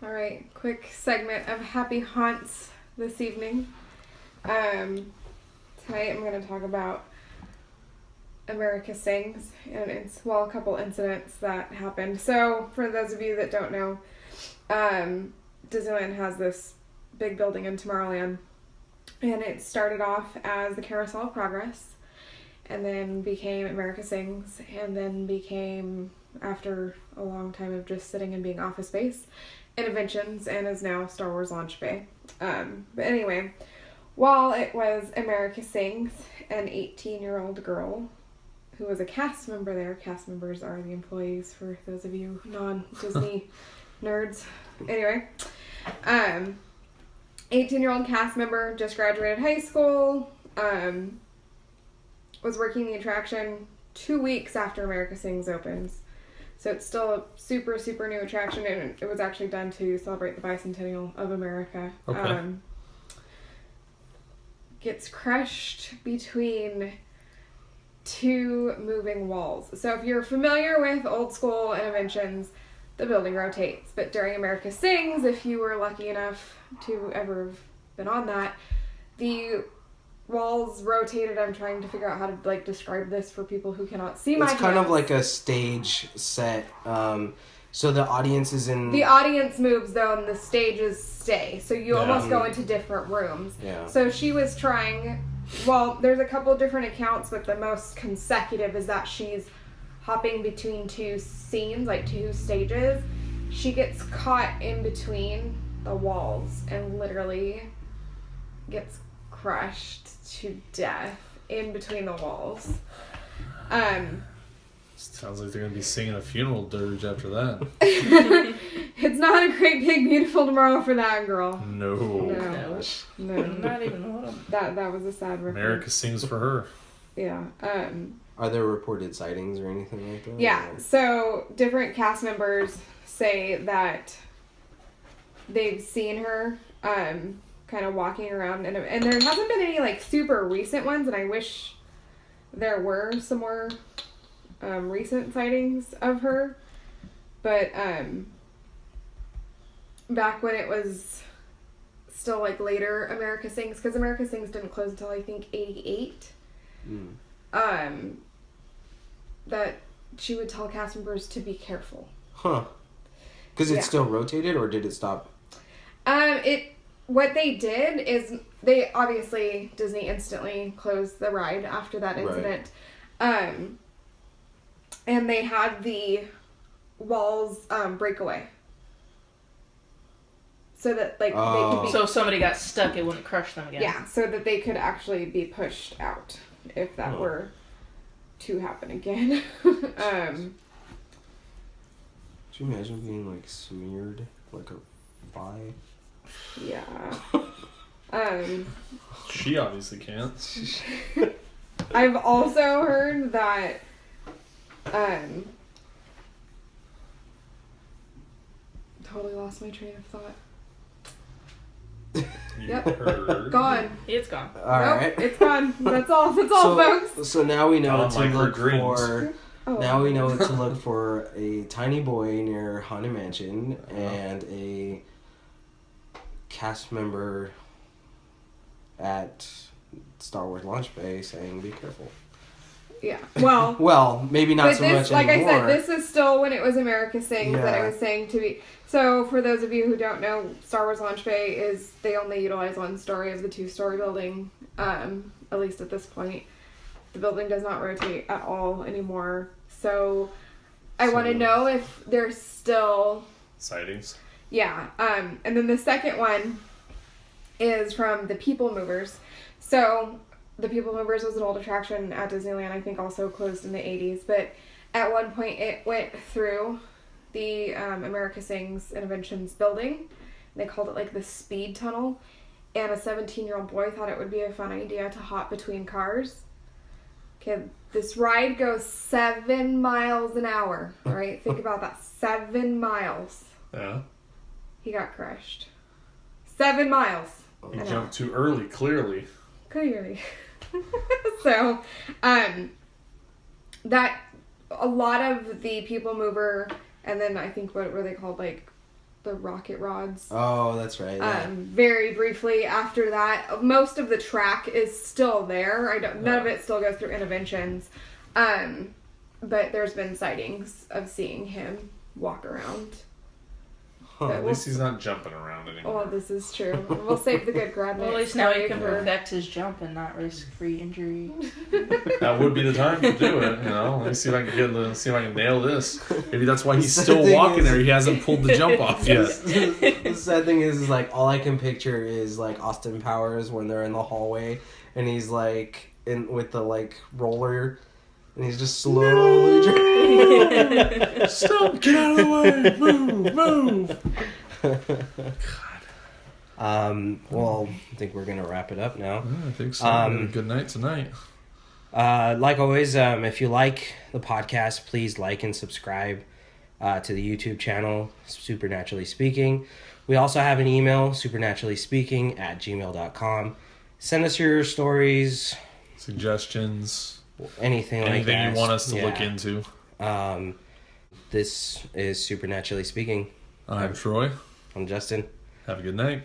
All right, quick segment of happy haunts this evening. Tonight I'm going to talk about America Sings and a couple incidents that happened. So, for those of you that don't know, Disneyland has this big building in Tomorrowland, and it started off as the Carousel of Progress, and then became America Sings, and then became, after a long time of just sitting and being office space, Innoventions, and is now Star Wars Launch Bay. But anyway, while it was America Sings, an 18-year-old girl who was a cast member there. Cast members are the employees for those of you non-Disney nerds. Anyway, 18-year-old cast member, just graduated high school, was working the attraction 2 weeks after America Sings opens. So it's still a super, super new attraction, and it was actually done to celebrate the bicentennial of America. Okay. Gets crushed between 2 moving walls. So if you're familiar with old school Innoventions, the building rotates. But during America Sings, if you were lucky enough to ever have been on that, the walls rotated. I'm trying to figure out how to describe this for people who cannot see my It's kind of hands. like a stage set. So the audience is in... The audience moves though, and the stages stay. So you Yeah. almost go into different rooms. Yeah. So she was trying... Well, there's a couple of different accounts, but the most consecutive is that she's hopping between 2 scenes, 2 stages. She gets caught in between the walls and literally gets crushed to death in between the walls. Sounds like they're gonna be singing a funeral dirge after that. It's not a great, big, beautiful tomorrow for that girl. No. No. No. Not even a little. That was a sad reference. America Sings for her. Yeah. Are there reported sightings or anything like that? Yeah. Or- So different cast members say that they've seen her kind of walking around, and there hasn't been any super recent ones, and I wish there were some more recent sightings of her. But back when it was still like later America Sings, because America Sings didn't close until I think 88. That she would tell cast members to be careful. Huh. Because it still rotated, or did it stop? What they did is they obviously Disney instantly closed the ride after that incident. Right. And they had the walls break away. So that like they could be, so if somebody got stuck, it wouldn't crush them again. Yeah, so that they could actually be pushed out if that were to happen again. Could you imagine being like smeared like a fly? Yeah. She obviously can't. I've also heard that totally lost my train of thought. Heard. Gone. It's gone. All right. It's gone. That's all. That's all, folks. So now we know to like her look dreams. for. Now we know to look for a tiny boy near Haunted Mansion and a cast member at Star Wars Launch Bay saying, "Be careful." Yeah. Well. Well, maybe not so much like anymore. I said, this is still when it was America Sings that I was saying to be. So for those of you who don't know, Star Wars Launch Bay is they only utilize one story of the 2-story building. At least at this point, the building does not rotate at all anymore. So I want to know if there's still sightings. Yeah. And then the second one is from the People Movers. So the People Movers was an old attraction at Disneyland, I think also closed in the 80s. But at one point it went through the America Sings Interventions building. They called it like the speed tunnel. And a 17-year-old boy thought it would be a fun idea to hop between cars. Okay, this ride goes 7 miles an hour. All right, think about that. 7 miles. Yeah. He got crushed. 7 miles. You jumped too early, clearly. Clearly. So, that a lot of the People Mover, and then I think what were they called, like the rocket rods. Oh, that's right. Yeah. Very briefly after that, most of the track is still there. None of it still goes through Interventions, but there's been sightings of seeing him walk around. At least he's not jumping around anymore. Oh, this is true. We'll save the good grad. Well, at least now he can perfect his jump and not risk free injury. That would be the time to do it, you know. Let me see if I can nail this. Maybe that's why he's still walking there. He hasn't pulled the jump off yet. The sad thing is like all I can picture is like Austin Powers when they're in the hallway and he's like in with the like roller. And he's just slowly... Stop! Get out of the way! Move! God. Well, I think we're going to wrap it up now. I think so. Good night tonight. Like always, if you like the podcast, please like and subscribe to the YouTube channel, Supernaturally Speaking. We also have an email, supernaturallyspeaking@gmail.com. Send us your stories. Suggestions. Anything like that. Anything you want us to look into. This is Supernaturally Speaking. I'm Troy. I'm Justin. Have a good night.